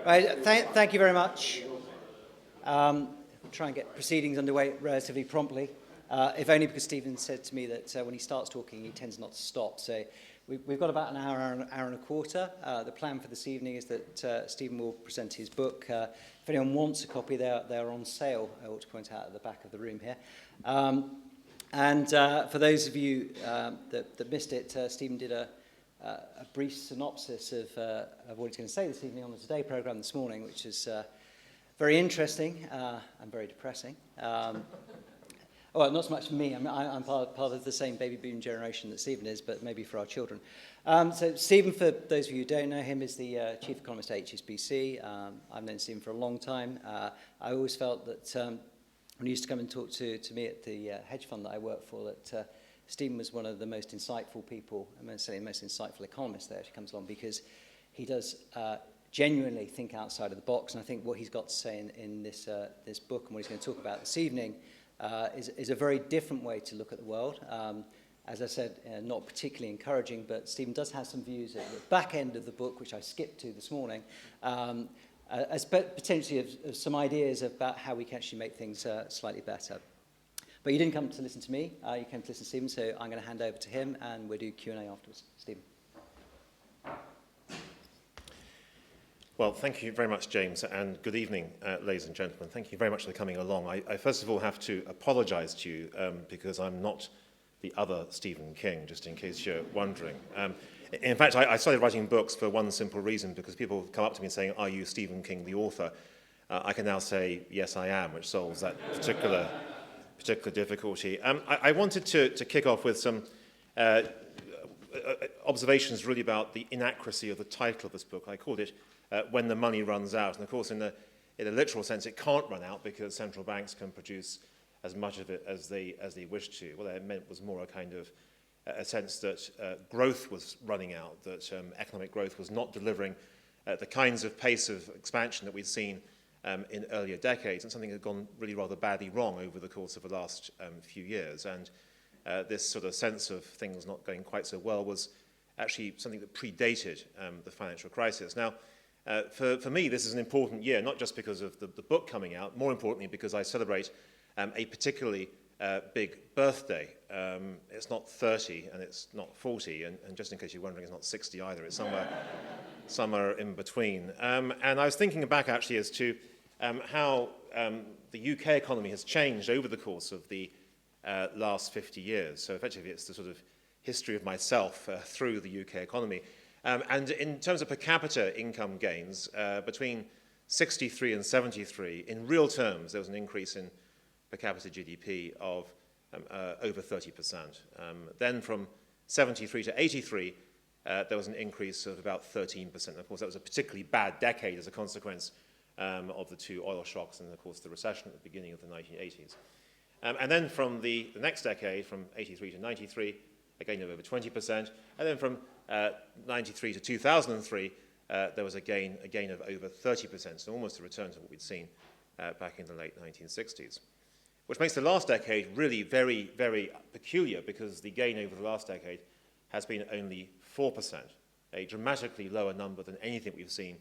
Right, thank you very much. Try and get proceedings underway relatively promptly, if only because Stephen said to me that when he starts talking, he tends not to stop. So we've got about an hour and a quarter. The plan for this evening is that Stephen will present his book. If anyone wants a copy, they're on sale, I ought to point out, at the back of the room here. And for those of you that missed it, Stephen did a brief synopsis of what he's going to say this evening on the Today programme this morning, which is very interesting and very depressing. Well, not so much for me. I'm part of the same baby boom generation that Stephen is, but maybe for our children. So Stephen, for those of you who don't know him, is the chief economist at HSBC. I've known Stephen for a long time. I always felt that when he used to come and talk to me at the hedge fund that I work for, that Stephen was one of the most insightful people, and most insightful economists that actually comes along, because he does genuinely think outside of the box. And I think what he's got to say in this book and what he's going to talk about this evening is a very different way to look at the world. As I said, not particularly encouraging, but Stephen does have some views at the back end of the book, which I skipped to this morning, as potentially of some ideas about how we can actually make things slightly better. But you didn't come to listen to me, you came to listen to Stephen, so I'm going to hand over to him and we'll do Q&A afterwards. Stephen. Well, thank you very much, James, and good evening, ladies and gentlemen. Thank you very much for coming along. I first of all have to apologise to you because I'm not the other Stephen King, just in case you're wondering. In fact, I started writing books for one simple reason, because people come up to me saying, "Are you Stephen King, the author?" I can now say, "Yes, I am," which solves that particular difficulty. I wanted to kick off with some observations really about the inaccuracy of the title of this book. I called it When the Money Runs Out. And of course, in a literal sense, it can't run out because central banks can produce as much of it as they wish to. What that meant was more a kind of a sense that growth was running out, that economic growth was not delivering the kinds of pace of expansion that we'd seen in earlier decades, and something had gone really rather badly wrong over the course of the last few years. And this sort of sense of things not going quite so well was actually something that predated the financial crisis. Now, for me, this is an important year, not just because of the book coming out, more importantly because I celebrate a particularly big birthday. It's not 30 and it's not 40, and just in case you're wondering, it's not 60 either. It's somewhere in between. And I was thinking back actually as to how the UK economy has changed over the course of the last 50 years. So effectively it's the sort of history of myself through the UK economy. And in terms of per capita income gains, between 63 and 73, in real terms, there was an increase in per capita GDP of over 30%. Then from 73 to 83, there was an increase of about 13%. Of course, that was a particularly bad decade as a consequence of the two oil shocks and, of course, the recession at the beginning of the 1980s. And then from the next decade, from 83 to 93, a gain of over 20%. And then from 93 to 2003, there was a gain of over 30%, so almost a return to what we'd seen back in the late 1960s. Which makes the last decade really very, very peculiar, because the gain over the last decade has been only 4%, a dramatically lower number than anything we've seen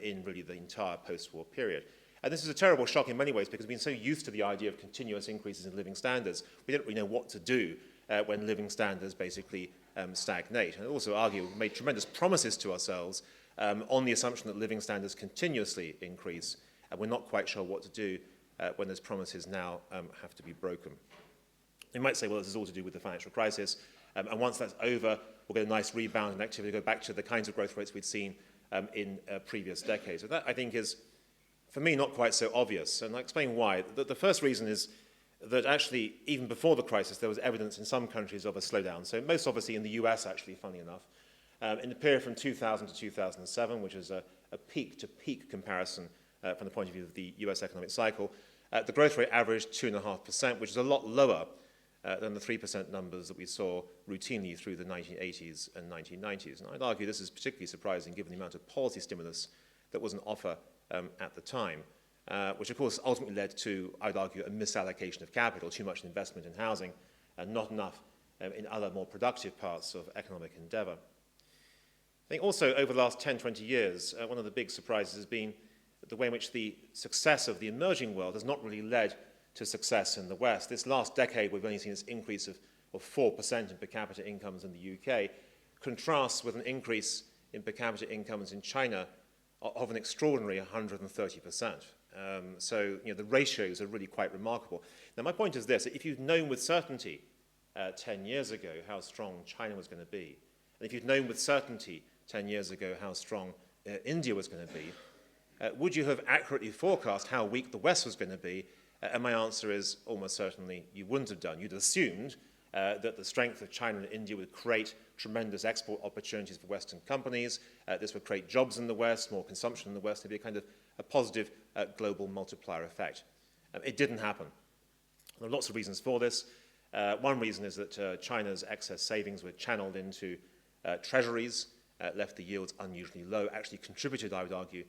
in really the entire post-war period. And this is a terrible shock in many ways, because we've been so used to the idea of continuous increases in living standards, we don't really know what to do when living standards basically stagnate. And also argue, we've made tremendous promises to ourselves on the assumption that living standards continuously increase, and we're not quite sure what to do when those promises now have to be broken. You might say, well, this is all to do with the financial crisis, and once that's over, we'll get a nice rebound in activity, go back to the kinds of growth rates we'd seen in previous decades. So that, I think, is, for me, not quite so obvious, and I'll explain why. The first reason is that actually, even before the crisis, there was evidence in some countries of a slowdown. So most obviously in the US, actually, funnily enough. In the period from 2000 to 2007, which is a peak-to-peak comparison from the point of view of the US economic cycle, the growth rate averaged 2.5%, which is a lot lower than the 3% numbers that we saw routinely through the 1980s and 1990s. And I'd argue this is particularly surprising given the amount of policy stimulus that was on offer at the time, which of course ultimately led to, I'd argue, a misallocation of capital, too much investment in housing and not enough in other more productive parts of economic endeavour. I think also over the last 10, 20 years, one of the big surprises has been the way in which the success of the emerging world has not really led to success in the West. This last decade, we've only seen this increase of 4% in per capita incomes in the UK, contrasts with an increase in per capita incomes in China of an extraordinary 130%. So the ratios are really quite remarkable. Now, my point is this. If you'd known with certainty 10 years ago how strong China was going to be, and if you'd known with certainty 10 years ago how strong India was going to be, would you have accurately forecast how weak the West was going to be? And my answer is almost certainly you wouldn't have done. You'd assumed that the strength of China and India would create tremendous export opportunities for Western companies. This would create jobs in the West, more consumption in the West. It'd be a kind of a positive global multiplier effect. It didn't happen. There are lots of reasons for this. One reason is that China's excess savings were channeled into treasuries, left the yields unusually low, actually contributed, I would argue,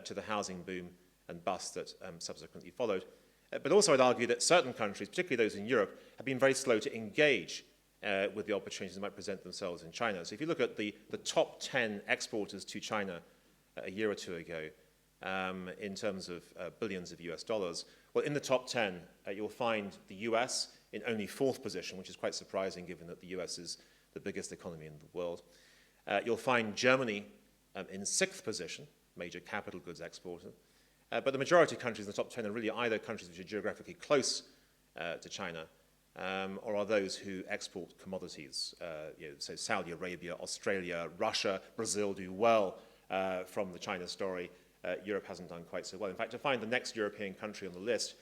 to the housing boom and bust that subsequently followed. But also I'd argue that certain countries, particularly those in Europe, have been very slow to engage with the opportunities that might present themselves in China. So if you look at the top 10 exporters to China a year or two ago, in terms of billions of US dollars, well, in the top 10, you'll find the US in only 4th position, which is quite surprising given that the US is the biggest economy in the world. You'll find Germany in 6th position, major capital goods exporter. But the majority of countries in the top 10 are really either countries which are geographically close to China or are those who export commodities. So Saudi Arabia, Australia, Russia, Brazil do well from the China story. Europe hasn't done quite so well. In fact, to find the next European country on the list,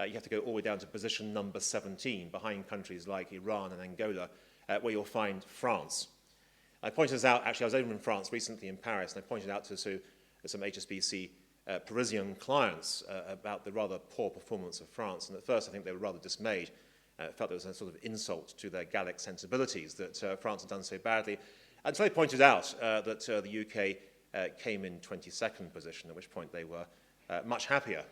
you have to go all the way down to position number 17, behind countries like Iran and Angola, where you'll find France. I pointed this out, actually I was over in France recently in Paris, and I pointed out to some HSBC Parisian clients about the rather poor performance of France. And at first I think they were rather dismayed, felt there was a sort of insult to their Gallic sensibilities that France had done so badly. And so they pointed out that the UK came in 22nd position, at which point they were much happier.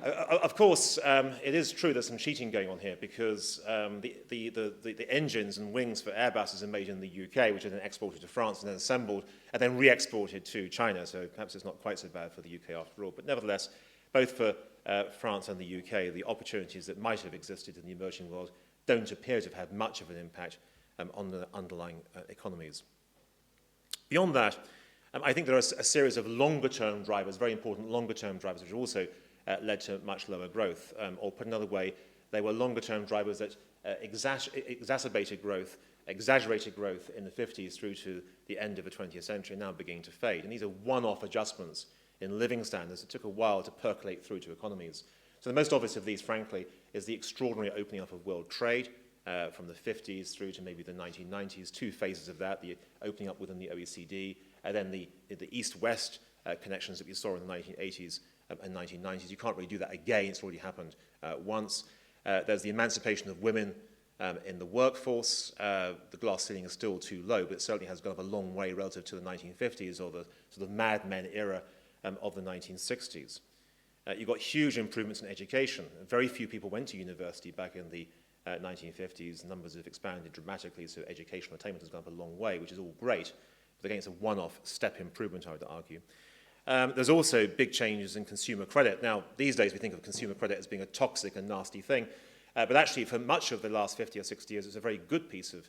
Of course, it is true there's some cheating going on here because the engines and wings for Airbuses are made in the UK, which are then exported to France and then assembled and then re-exported to China. So perhaps it's not quite so bad for the UK after all. But nevertheless, both for France and the UK, the opportunities that might have existed in the emerging world don't appear to have had much of an impact on the underlying economies. Beyond that, I think there are a series of longer-term drivers, very important longer-term drivers, which also led to much lower growth. Or put another way, they were longer-term drivers that exacerbated growth, exaggerated growth in the 50s through to the end of the 20th century, now beginning to fade. And these are one-off adjustments in living standards that took a while to percolate through to economies. So the most obvious of these, frankly, is the extraordinary opening up of world trade from the 50s through to maybe the 1990s, 2 phases of that, the opening up within the OECD, and then the East-West connections that we saw in the 1980s and 1990s. You can't really do that again. It's already happened once. There's the emancipation of women in the workforce. The glass ceiling is still too low, but it certainly has gone a long way relative to the 1950s or the sort of Mad Men era of the 1960s. You've got huge improvements in education. Very few people went to university back in the 1950s. Numbers have expanded dramatically, so educational attainment has gone up a long way, which is all great. But again, it's a one-off step improvement, I would argue. There's also big changes in consumer credit. Now, these days we think of consumer credit as being a toxic and nasty thing. But actually, for much of the last 50 or 60 years, it's a very good piece of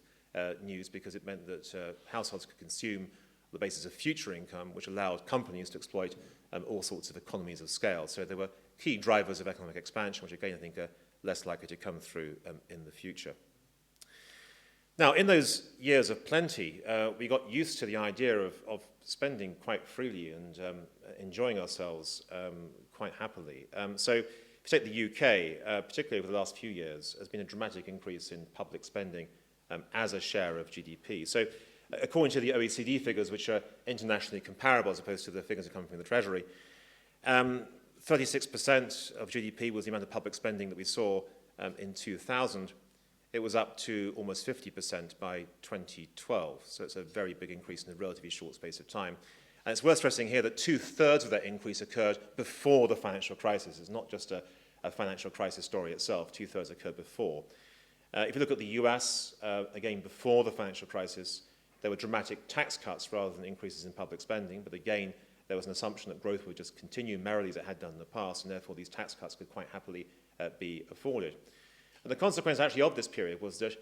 news because it meant that households could consume on the basis of future income, which allowed companies to exploit all sorts of economies of scale. So there were key drivers of economic expansion, which again I think are less likely to come through in the future. Now, in those years of plenty, we got used to the idea of spending quite freely and enjoying ourselves quite happily. So if you take the UK, particularly over the last few years, there's been a dramatic increase in public spending as a share of GDP. So according to the OECD figures, which are internationally comparable as opposed to the figures that come from the Treasury, 36% of GDP was the amount of public spending that we saw in 2000. It was up to almost 50% by 2012. So it's a very big increase in a relatively short space of time. And it's worth stressing here that 2/3 of that increase occurred before the financial crisis. It's not just a financial crisis story itself. 2/3 occurred before. If you look at the US, again, before the financial crisis, there were dramatic tax cuts rather than increases in public spending, but again, there was an assumption that growth would just continue merrily as it had done in the past, and therefore these tax cuts could quite happily be afforded. And the consequence actually of this period was that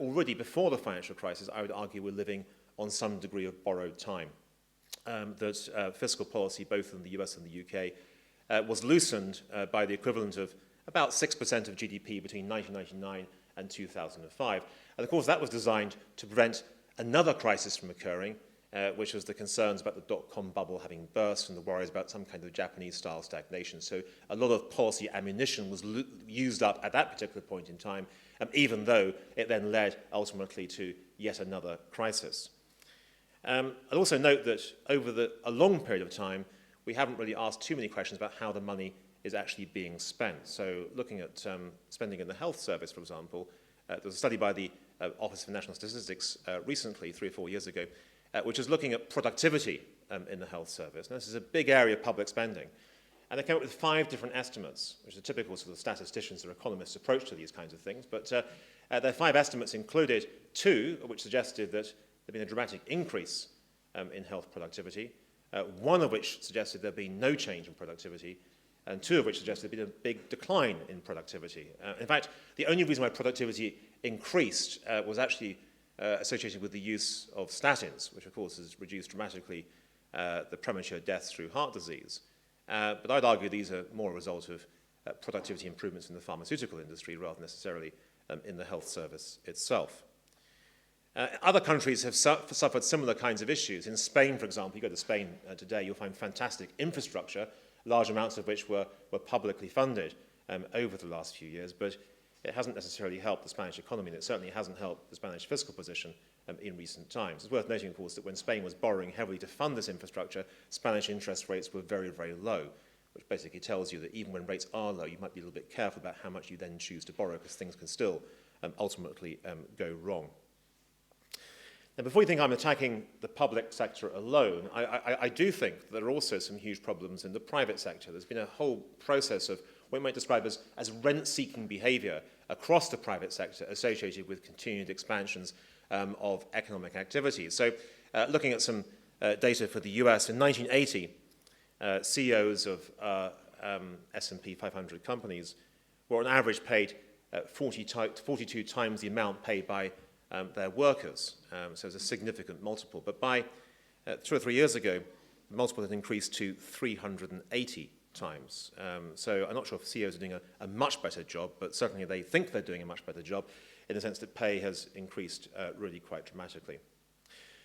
already before the financial crisis, I would argue we're living on some degree of borrowed time. That fiscal policy, both in the US and the UK, was loosened by the equivalent of about 6% of GDP between 1999 and 2005. And of course, that was designed to prevent another crisis from occurring, which was the concerns about the dot-com bubble having burst and the worries about some kind of Japanese-style stagnation. So a lot of policy ammunition was used up at that particular point in time, even though it then led ultimately to yet another crisis. I'd also note that over a long period of time, we haven't really asked too many questions about how the money is actually being spent. So looking at spending in the health service, for example, there was a study by the Office for National Statistics recently, 3 or 4 years ago, which is looking at productivity in the health service. Now, this is a big area of public spending. And they came up with 5 different estimates, which is a typical sort of statisticians or economists' approach to these kinds of things. But their 5 estimates included 2, which suggested that there'd been a dramatic increase in health productivity, 1 of which suggested there'd been no change in productivity, and 2 of which suggested there'd been a big decline in productivity. In fact, the only reason why productivity increased was actually associated with the use of statins, which of course has reduced dramatically the premature deaths through heart disease. But I'd argue these are more a result of productivity improvements in the pharmaceutical industry rather than necessarily in the health service itself. Other countries have suffered similar kinds of issues. In Spain, for example, you go to Spain today, you'll find fantastic infrastructure, large amounts of which were publicly funded over the last few years, but it hasn't necessarily helped the Spanish economy, and it certainly hasn't helped the Spanish fiscal position in recent times. It's worth noting, of course, that when Spain was borrowing heavily to fund this infrastructure, Spanish interest rates were very, very low, which basically tells you that even when rates are low, you might be a little bit careful about how much you then choose to borrow, because things can still ultimately go wrong. Now, before you think I'm attacking the public sector alone, I do think that there are also some huge problems in the private sector. There's been a whole process of what we might describe as rent-seeking behavior across the private sector associated with continued expansions of economic activity. So looking at some data for the US, in 1980, CEOs of S&P 500 companies were on average paid 42 times the amount paid by their workers. So it's a significant multiple. But by 2 or 3 years ago, the multiple had increased to 380 times. So I'm not sure if CEOs are doing a much better job, but certainly they think they're doing a much better job in the sense that pay has increased really quite dramatically.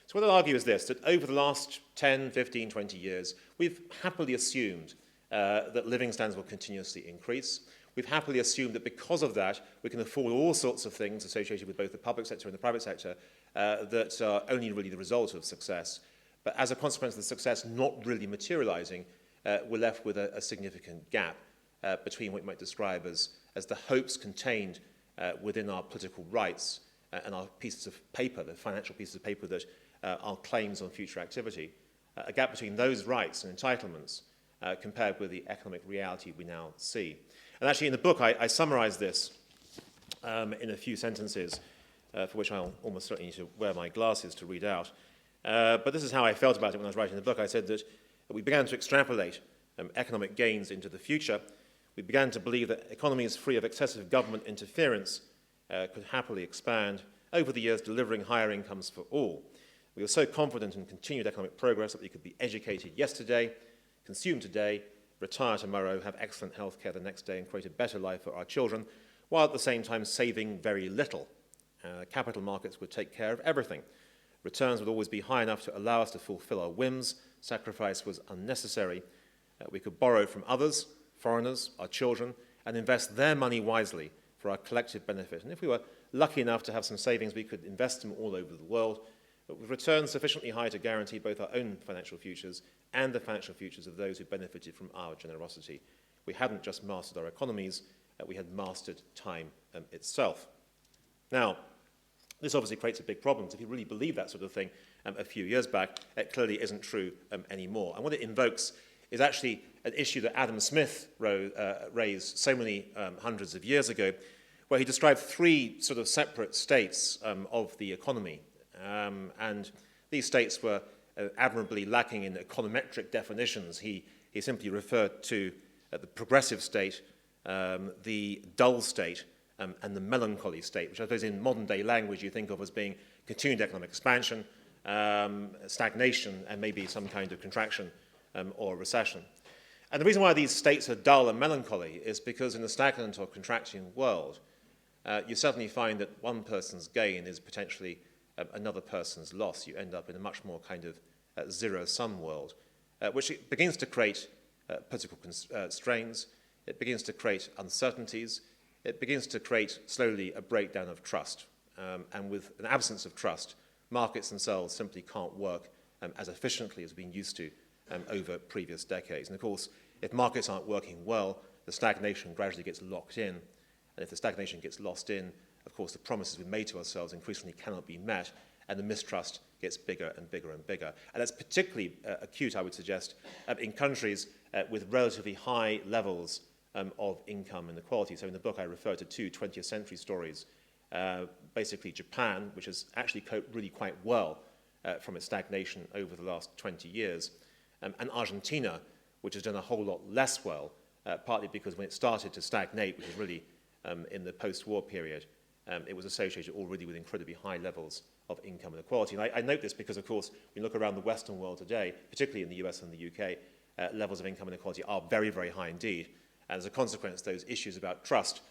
So what I'll argue is this, that over the last 10, 15, 20 years, we've happily assumed that living standards will continuously increase. We've happily assumed that because of that, we can afford all sorts of things associated with both the public sector and the private sector that are only really the result of success. But as a consequence of the success not really materializing, we're left with a significant gap between what you might describe as the hopes contained within our political rights and our pieces of paper, the financial pieces of paper that are claims on future activity, a gap between those rights and entitlements compared with the economic reality we now see. And actually in the book I summarize this in a few sentences, for which I'll almost certainly need to wear my glasses to read out. But this is how I felt about it when I was writing the book. I said that we began to extrapolate economic gains into the future. We began to believe that economies free of excessive government interference could happily expand over the years, delivering higher incomes for all. We were so confident in continued economic progress that we could be educated yesterday, consume today, retire tomorrow, have excellent health care the next day, and create a better life for our children, while at the same time saving very little. Capital markets would take care of everything. Returns would always be high enough to allow us to fulfill our whims. Sacrifice was unnecessary. We could borrow from others, foreigners, our children, and invest their money wisely for our collective benefit. And if we were lucky enough to have some savings, we could invest them all over the world, but with returns sufficiently high to guarantee both our own financial futures and the financial futures of those who benefited from our generosity. We hadn't just mastered our economies, we had mastered time itself. Now, this obviously creates a big problem. If you really believe that sort of thing a few years back, it clearly isn't true anymore. And what it invokes is actually an issue that Adam Smith raised so many hundreds of years ago, where he described 3 sort of separate states of the economy. And these states were admirably lacking in econometric definitions. He simply referred to the progressive state, the dull state, and the melancholy state, which I suppose in modern day language you think of as being continued economic expansion, stagnation, and maybe some kind of contraction or recession. And the reason why these states are dull and melancholy is because in a stagnant or contracting world, you suddenly find that one person's gain is potentially another person's loss. You end up in a much more kind of zero-sum world, which begins to create political strains. It begins to create uncertainties. It begins to create slowly a breakdown of trust. And with an absence of trust, markets themselves simply can't work as efficiently as we've been used to over previous decades. And of course, if markets aren't working well, the stagnation gradually gets locked in. And if the stagnation gets lost in, of course, the promises we made to ourselves increasingly cannot be met, and the mistrust gets bigger and bigger and bigger. And that's particularly acute, I would suggest, in countries with relatively high levels of income inequality. So in the book, I refer to two 20th century stories. Basically, Japan, which has actually coped really quite well from its stagnation over the last 20 years, and Argentina, which has done a whole lot less well, partly because when it started to stagnate, which is really in the post-war period, it was associated already with incredibly high levels of income inequality. And I note this because, of course, when you look around the Western world today, particularly in the US and the UK, levels of income inequality are very, very high indeed. And as a consequence, those issues about trust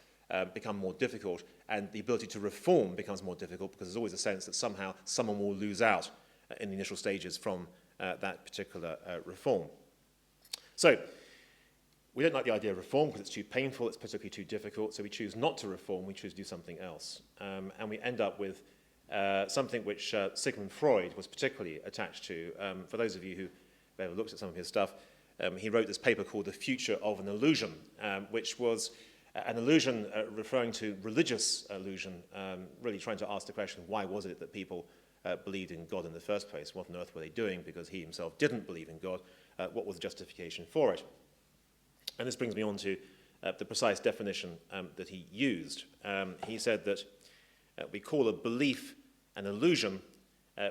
become more difficult, and the ability to reform becomes more difficult because there's always a sense that somehow someone will lose out in the initial stages from that particular reform. So we don't like the idea of reform because it's too painful, it's particularly too difficult, so we choose not to reform, we choose to do something else. And we end up with something which Sigmund Freud was particularly attached to. For those of you who have ever looked at some of his stuff, he wrote this paper called The Future of an Illusion, which was an illusion referring to religious illusion, really trying to ask the question, why was it that people believed in God in the first place? What on earth were they doing? Because he himself didn't believe in God. What was the justification for it? And this brings me on to the precise definition that he used. He said that we call a belief an illusion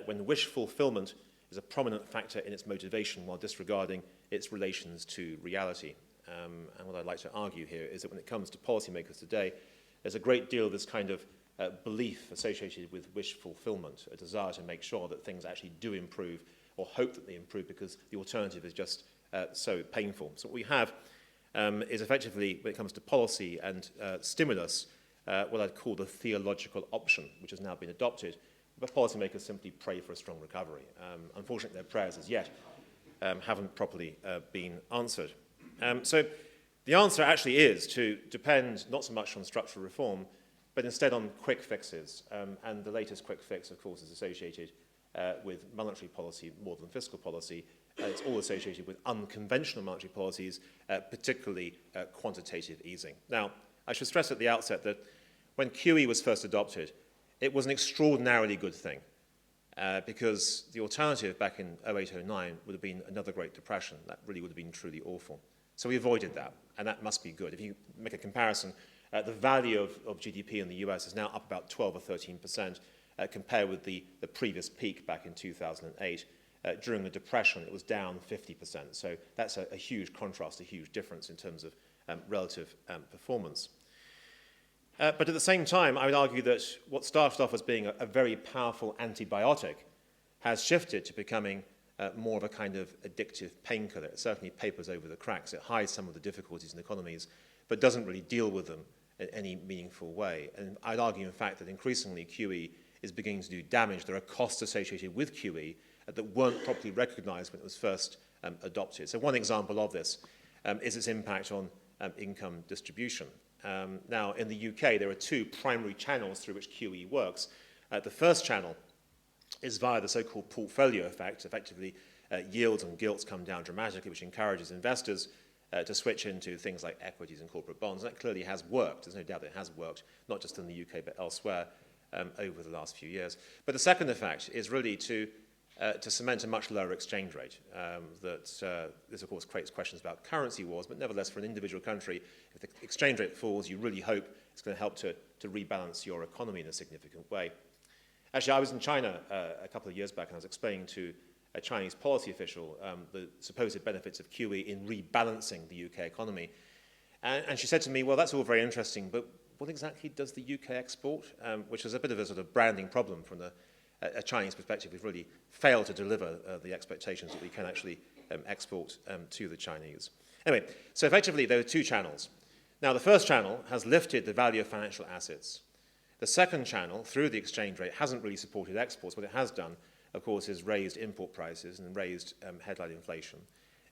when wish fulfillment is a prominent factor in its motivation while disregarding its relations to reality. And what I'd like to argue here is that when it comes to policymakers today, there's a great deal of this kind of belief associated with wish fulfillment, a desire to make sure that things actually do improve or hope that they improve because the alternative is just so painful. So what we have is effectively, when it comes to policy and stimulus, what I'd call the theological option, which has now been adopted, but policymakers simply pray for a strong recovery. Unfortunately, their prayers as yet haven't properly been answered. So the answer actually is to depend not so much on structural reform, but instead on quick fixes. And the latest quick fix, of course, is associated with monetary policy more than fiscal policy. It's all associated with unconventional monetary policies, particularly quantitative easing. Now, I should stress at the outset that when QE was first adopted, it was an extraordinarily good thing because the alternative back in 08-09 would have been another Great Depression. That really would have been truly awful. So we avoided that, and that must be good. If you make a comparison, the value of GDP in the US is now up about 12 or 13% compared with the previous peak back in 2008. During the Depression, it was down 50%. So that's a huge contrast, a huge difference in terms of relative performance. But at the same time, I would argue that what started off as being a very powerful antibiotic has shifted to becoming more of a kind of addictive painkiller. It certainly papers over the cracks. It hides some of the difficulties in economies, but doesn't really deal with them in any meaningful way. And I'd argue, in fact, that increasingly QE is beginning to do damage. There are costs associated with QE that weren't properly recognized when it was first adopted. So one example of this is its impact on income distribution. Now, in the UK, there are two primary channels through which QE works. The first channel is via the so-called portfolio effect. Effectively, yields and gilts come down dramatically, which encourages investors to switch into things like equities and corporate bonds. And that clearly has worked. There's no doubt that it has worked, not just in the UK, but elsewhere over the last few years. But the second effect is really to cement a much lower exchange rate. This, of course, creates questions about currency wars, but nevertheless, for an individual country, if the exchange rate falls, you really hope it's going to help to rebalance your economy in a significant way. Actually, I was in China a couple of years back, and I was explaining to a Chinese policy official the supposed benefits of QE in rebalancing the UK economy. And she said to me, well, that's all very interesting, but what exactly does the UK export? Which is a bit of a sort of branding problem from a Chinese perspective. We've really failed to deliver the expectations that we can actually export to the Chinese. Anyway, so effectively there are two channels. Now, the first channel has lifted the value of financial assets. The second channel, through the exchange rate, hasn't really supported exports. What it has done, of course, is raised import prices and raised headline inflation.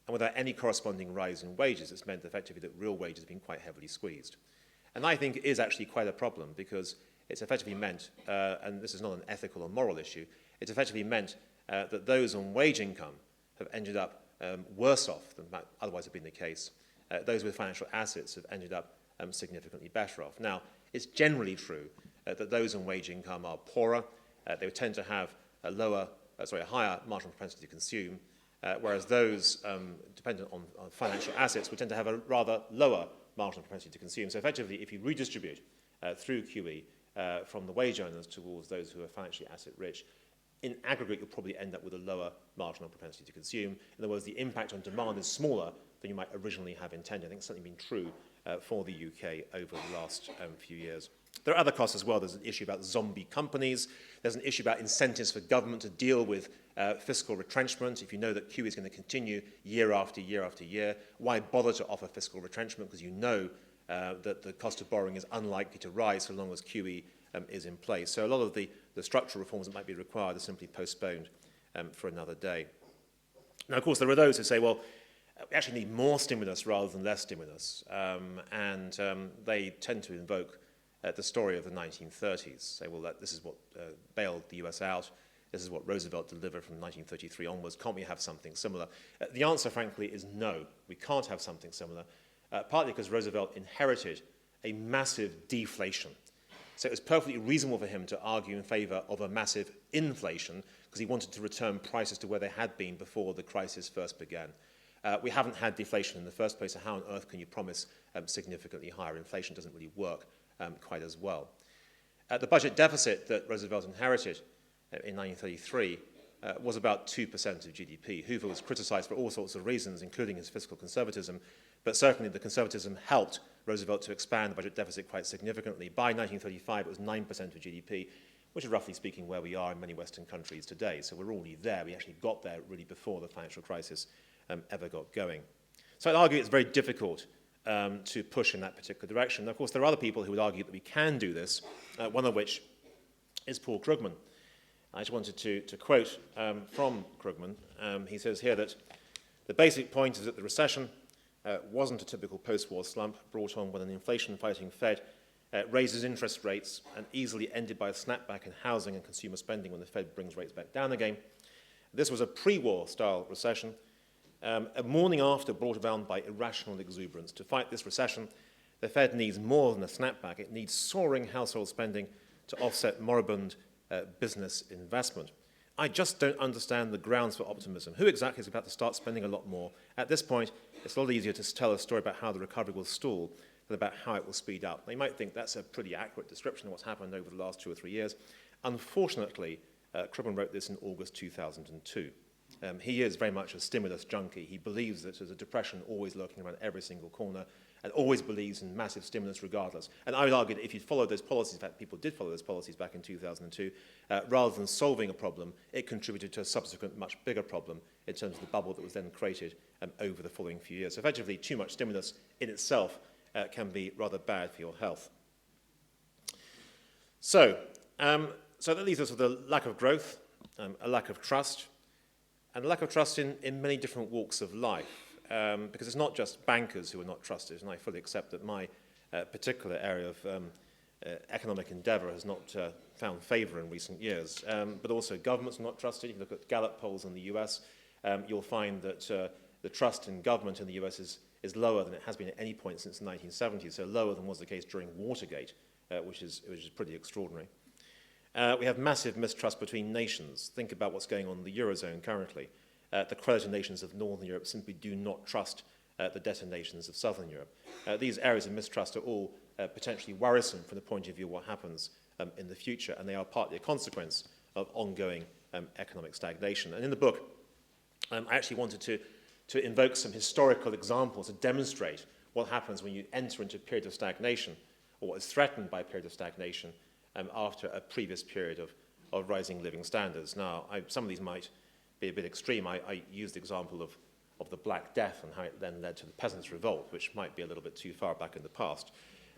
And without any corresponding rise in wages, it's meant effectively that real wages have been quite heavily squeezed. And I think it is actually quite a problem because it's effectively meant, and this is not an ethical or moral issue, it's effectively meant that those on wage income have ended up worse off than might otherwise have been the case. Those with financial assets have ended up significantly better off. Now, it's generally true that those on wage income are poorer. They would tend to have a higher marginal propensity to consume, whereas those dependent on financial assets would tend to have a rather lower marginal propensity to consume. So effectively, if you redistribute through QE from the wage earners towards those who are financially asset rich, in aggregate, you'll probably end up with a lower marginal propensity to consume. In other words, the impact on demand is smaller than you might originally have intended. I think it's certainly been true for the UK over the last few years. There are other costs as well. There's an issue about zombie companies. There's an issue about incentives for government to deal with fiscal retrenchment. If you know that QE is going to continue year after year after year, why bother to offer fiscal retrenchment? Because you know that the cost of borrowing is unlikely to rise so long as QE is in place. So a lot of the structural reforms that might be required are simply postponed for another day. Now, of course, there are those who say, well, we actually need more stimulus rather than less stimulus. And they tend to invoke the story of the 1930s, say, well, this is what bailed the US out. This is what Roosevelt delivered from 1933 onwards. Can't we have something similar? The answer, frankly, is no. We can't have something similar, partly because Roosevelt inherited a massive deflation. So it was perfectly reasonable for him to argue in favor of a massive inflation because he wanted to return prices to where they had been before the crisis first began. We haven't had deflation in the first place, so how on earth can you promise significantly higher inflation? Doesn't really work quite as well. The budget deficit that Roosevelt inherited in 1933 was about 2% of GDP. Hoover was criticized for all sorts of reasons, including his fiscal conservatism, but certainly the conservatism helped Roosevelt to expand the budget deficit quite significantly. By 1935, it was 9% of GDP, which is roughly speaking where we are in many Western countries today. So we're already there. We actually got there really before the financial crisis ever got going. So I'd argue it's very difficult to push in that particular direction. Now, of course, there are other people who would argue that we can do this, one of which is Paul Krugman. I just wanted to quote from Krugman. He says here that the basic point is that the recession wasn't a typical post-war slump brought on when an inflation-fighting Fed raises interest rates and easily ended by a snapback in housing and consumer spending when the Fed brings rates back down again. This was a pre-war style recession, a morning after brought about by irrational exuberance. To fight this recession, the Fed needs more than a snapback. It needs soaring household spending to offset moribund business investment. I just don't understand the grounds for optimism. Who exactly is about to start spending a lot more? At this point, it's a lot easier to tell a story about how the recovery will stall than about how it will speed up. Now, you might think that's a pretty accurate description of what's happened over the last 2 or 3 years. Unfortunately, Krugman wrote this in August 2002. He is very much a stimulus junkie. He believes that there's a depression always lurking around every single corner and always believes in massive stimulus regardless. And I would argue that if you followed those policies, in fact, people did follow those policies back in 2002, rather than solving a problem, it contributed to a subsequent much bigger problem in terms of the bubble that was then created over the following few years. So effectively, too much stimulus in itself can be rather bad for your health. So that leaves us with a lack of growth, a lack of trust, and a lack of trust in many different walks of life. Because it's not just bankers who are not trusted, and I fully accept that my particular area of economic endeavour has not found favour in recent years, but also governments are not trusted. If you look at Gallup polls in the US, you'll find that the trust in government in the US is lower than it has been at any point since the 1970s, so lower than was the case during Watergate, which is pretty extraordinary. We have massive mistrust between nations. Think about what's going on in the Eurozone currently. The creditor nations of Northern Europe simply do not trust the debtor nations of Southern Europe. These areas of mistrust are all potentially worrisome from the point of view of what happens in the future, and they are partly a consequence of ongoing economic stagnation. And in the book, I actually wanted to invoke some historical examples to demonstrate what happens when you enter into a period of stagnation, or what is threatened by a period of stagnation after a previous period of rising living standards. Now, some of these might be a bit extreme. I used the example of the Black Death and how it then led to the Peasants' Revolt, which might be a little bit too far back in the past.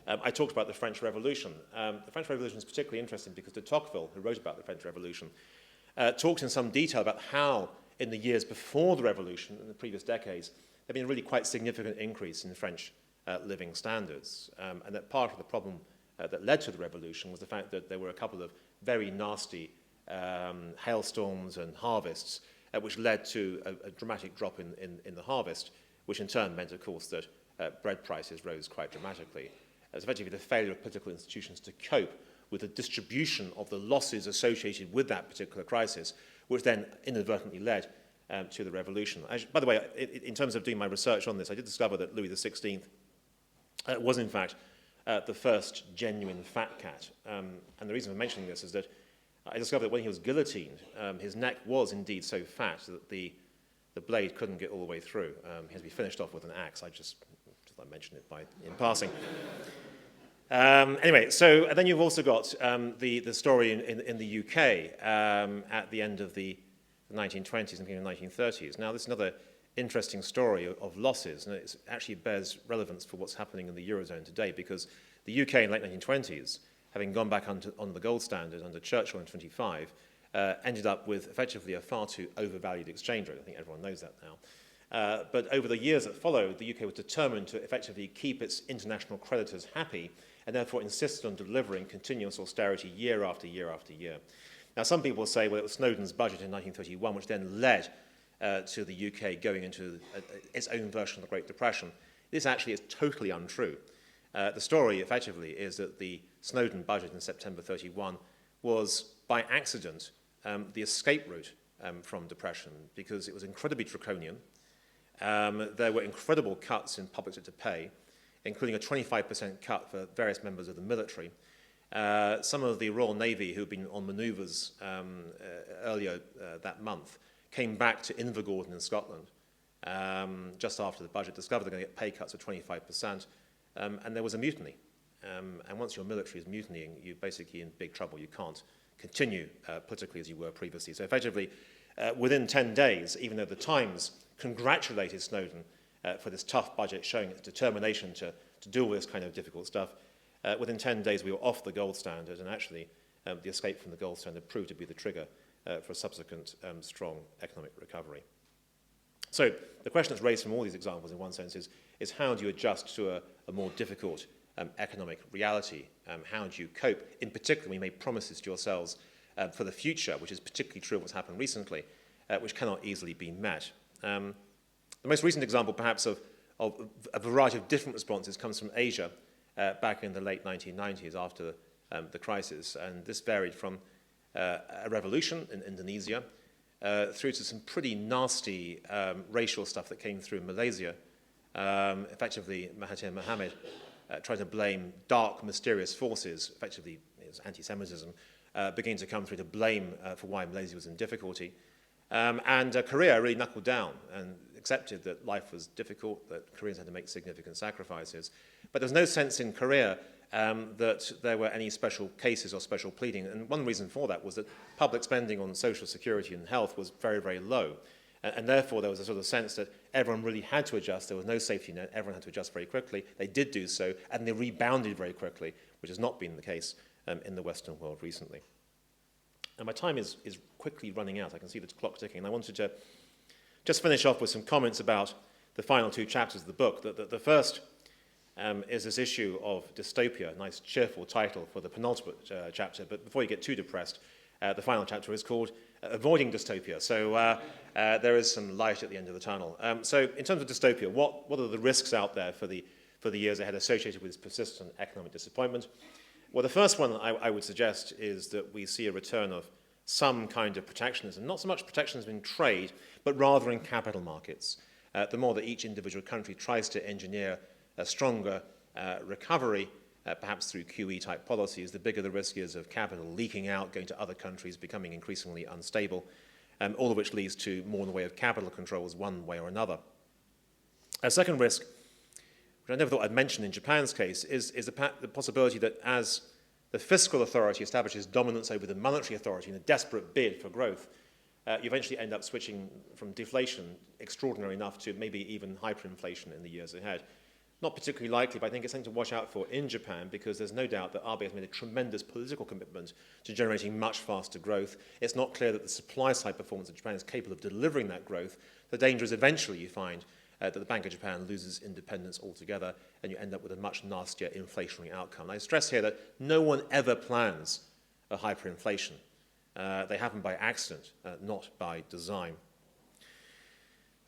I talked about the French Revolution. The French Revolution is particularly interesting because de Tocqueville, who wrote about the French Revolution, talked in some detail about how, in the years before the Revolution, in the previous decades, there had been a really quite significant increase in French living standards, and that part of the problem that led to the Revolution was the fact that there were a couple of very nasty hailstorms and harvests, which led to a dramatic drop in the harvest, which in turn meant, of course, that bread prices rose quite dramatically. It's effectively the failure of political institutions to cope with the distribution of the losses associated with that particular crisis, which then inadvertently led to the revolution. By the way, in terms of doing my research on this, I did discover that Louis XVI was, in fact, the first genuine fat cat. And the reason for mentioning this is that I discovered that when he was guillotined, his neck was indeed so fat that the blade couldn't get all the way through. He had to be finished off with an axe. I mentioned it in passing. Anyway, so and then you've also got the story in the UK at the end of the 1920s and beginning of the 1930s. Now, this is another interesting story of losses, and it actually bears relevance for what's happening in the Eurozone today, because the UK in the late 1920s, having gone back on the gold standard under Churchill in 1925, ended up with effectively a far too overvalued exchange rate. I think everyone knows that now. But over the years that followed, the UK was determined to effectively keep its international creditors happy, and therefore insisted on delivering continuous austerity year after year after year. Now, some people say, well, it was Snowden's budget in 1931, which then led to the UK going into its own version of the Great Depression. This actually is totally untrue. The story, effectively, is that the Snowden budget in September 31 was, by accident, the escape route from depression, because it was incredibly draconian. There were incredible cuts in public sector pay, including a 25% cut for various members of the military. Some of the Royal Navy, who had been on manoeuvres earlier that month, came back to Invergordon in Scotland just after the budget, discovered they're going to get pay cuts of 25%, and there was a mutiny. And once your military is mutinying, you're basically in big trouble. You can't continue politically as you were previously. So effectively, within 10 days, even though the Times congratulated Snowden for this tough budget, showing its determination to do all this kind of difficult stuff, within 10 days we were off the gold standard, and actually the escape from the gold standard proved to be the trigger for a subsequent strong economic recovery. So the question that's raised from all these examples, in one sense, is how do you adjust to a more difficult economic reality? How do you cope? In particular, we made promises to yourselves for the future, which is particularly true of what's happened recently, which cannot easily be met. The most recent example, perhaps, of a variety of different responses comes from Asia back in the late 1990s after the crisis. And this varied from a revolution in Indonesia through to some pretty nasty racial stuff that came through in Malaysia. Effectively, Mahathir Mohamad tried to blame dark, mysterious forces, effectively it was anti-Semitism, beginning to come through to blame for why Malaysia was in difficulty. And Korea really knuckled down and accepted that life was difficult, that Koreans had to make significant sacrifices. But there's no sense in Korea that there were any special cases or special pleading. And one reason for that was that public spending on social security and health was very, very low. And therefore, there was a sort of sense that everyone really had to adjust. There was no safety net. Everyone had to adjust very quickly. They did do so, and they rebounded very quickly, which has not been the case in the Western world recently. And my time is quickly running out. I can see the clock ticking. And I wanted to just finish off with some comments about the final two chapters of the book. The first is this issue of dystopia, a nice cheerful title for the penultimate chapter. But before you get too depressed, the final chapter is called Avoiding Dystopia. So there is some light at the end of the tunnel. So in terms of dystopia, what are the risks out there for the years ahead associated with this persistent economic disappointment? Well, the first one I would suggest is that we see a return of some kind of protectionism, not so much protectionism in trade, but rather in capital markets. The more that each individual country tries to engineer a stronger recovery, perhaps through QE-type policies, the bigger the risk is of capital leaking out, going to other countries, becoming increasingly unstable, all of which leads to more in the way of capital controls one way or another. A second risk, which I never thought I'd mention in Japan's case, is the possibility that as the fiscal authority establishes dominance over the monetary authority in a desperate bid for growth, you eventually end up switching from deflation, extraordinary enough, to maybe even hyperinflation in the years ahead. Not particularly likely, but I think it's something to watch out for in Japan, because there's no doubt that RBA has made a tremendous political commitment to generating much faster growth. It's not clear that the supply side performance of Japan is capable of delivering that growth. The danger is eventually you find that the Bank of Japan loses independence altogether, and you end up with a much nastier inflationary outcome. And I stress here that no one ever plans a hyperinflation. They happen by accident, not by design.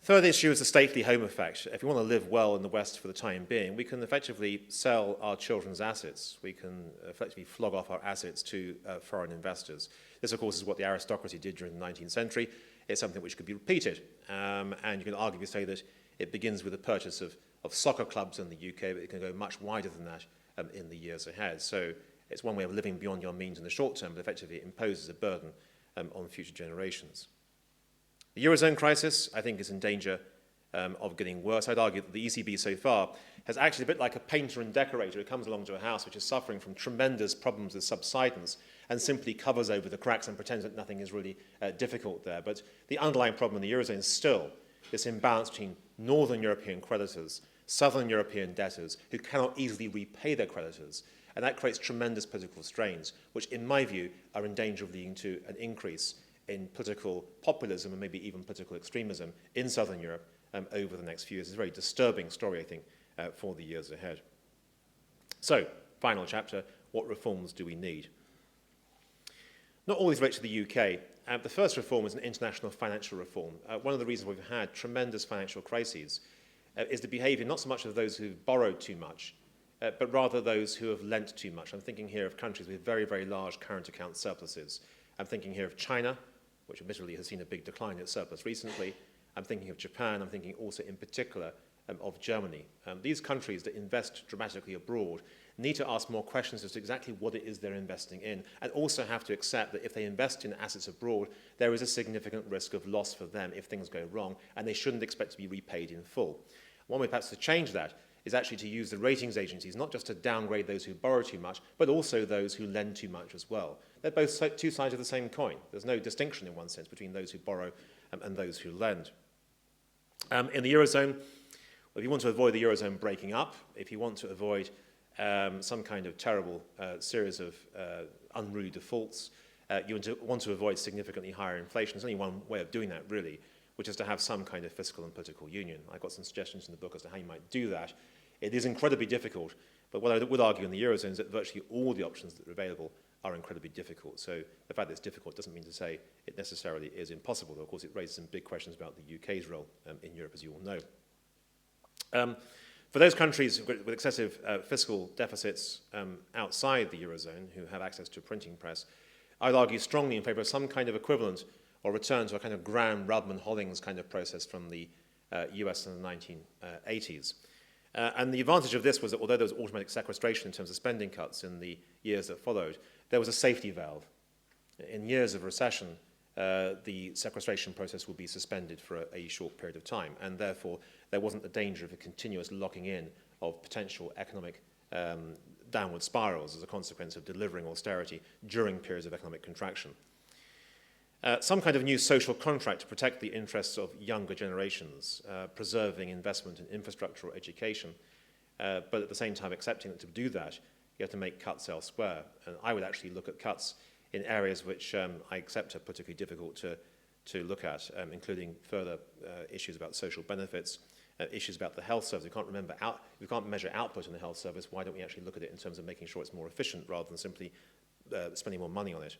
Third issue is the stately home effect. If we want to live well in the West for the time being, we can effectively sell our children's assets. We can effectively flog off our assets to foreign investors. This, of course, is what the aristocracy did during the 19th century. It's something which could be repeated. And you can arguably say that it begins with the purchase of soccer clubs in the UK, but it can go much wider than that in the years ahead. So it's one way of living beyond your means in the short term, but effectively it imposes a burden on future generations. The Eurozone crisis, I think, is in danger of getting worse. I'd argue that the ECB so far has actually, a bit like a painter and decorator who comes along to a house which is suffering from tremendous problems with subsidence and simply covers over the cracks and pretends that nothing is really difficult there. But the underlying problem in the Eurozone is still this imbalance between Northern European creditors, Southern European debtors who cannot easily repay their creditors. And that creates tremendous political strains, which, in my view, are in danger of leading to an increase in political populism and maybe even political extremism in Southern Europe over the next few years. It's a very disturbing story, I think, for the years ahead. So, final chapter, what reforms do we need? Not all these relate to the UK. The first reform is an international financial reform. One of the reasons we've had tremendous financial crises is the behaviour not so much of those who've borrowed too much, but rather those who have lent too much. I'm thinking here of countries with very, very large current account surpluses. I'm thinking here of China, which admittedly has seen a big decline in its surplus recently. I'm thinking of Japan. I'm thinking also in particular of Germany. These countries that invest dramatically abroad need to ask more questions as to exactly what it is they're investing in, and also have to accept that if they invest in assets abroad, there is a significant risk of loss for them if things go wrong, and they shouldn't expect to be repaid in full. One way perhaps to change that is actually to use the ratings agencies, not just to downgrade those who borrow too much, but also those who lend too much as well. They're both two sides of the same coin. There's no distinction in one sense between those who borrow and those who lend. In the Eurozone, if you want to avoid the Eurozone breaking up, if you want to avoid some kind of terrible series of unruly defaults, you want to avoid significantly higher inflation. There's only one way of doing that, really, which is to have some kind of fiscal and political union. I've got some suggestions in the book as to how you might do that. It is incredibly difficult, but what I would argue in the Eurozone is that virtually all the options that are available are incredibly difficult. So the fact that it's difficult doesn't mean to say it necessarily is impossible. Though, of course, it raises some big questions about the UK's role in Europe, as you all know. For those countries with excessive fiscal deficits outside the Eurozone who have access to a printing press, I'd argue strongly in favour of some kind of equivalent or return to a kind of Graham-Rudman-Hollings kind of process from the US in the 1980s. And the advantage of this was that although there was automatic sequestration in terms of spending cuts in the years that followed, there was a safety valve. In years of recession, the sequestration process would be suspended for a short period of time, and therefore there wasn't the danger of a continuous locking in of potential economic downward spirals as a consequence of delivering austerity during periods of economic contraction. Some kind of new social contract to protect the interests of younger generations, preserving investment in infrastructure or education, but at the same time accepting that to do that, you have to make cuts elsewhere. And I would actually look at cuts in areas which I accept are particularly difficult to look at, including further issues about social benefits, issues about the health service. We can't measure output in the health service. Why don't we actually look at it in terms of making sure it's more efficient rather than simply spending more money on it?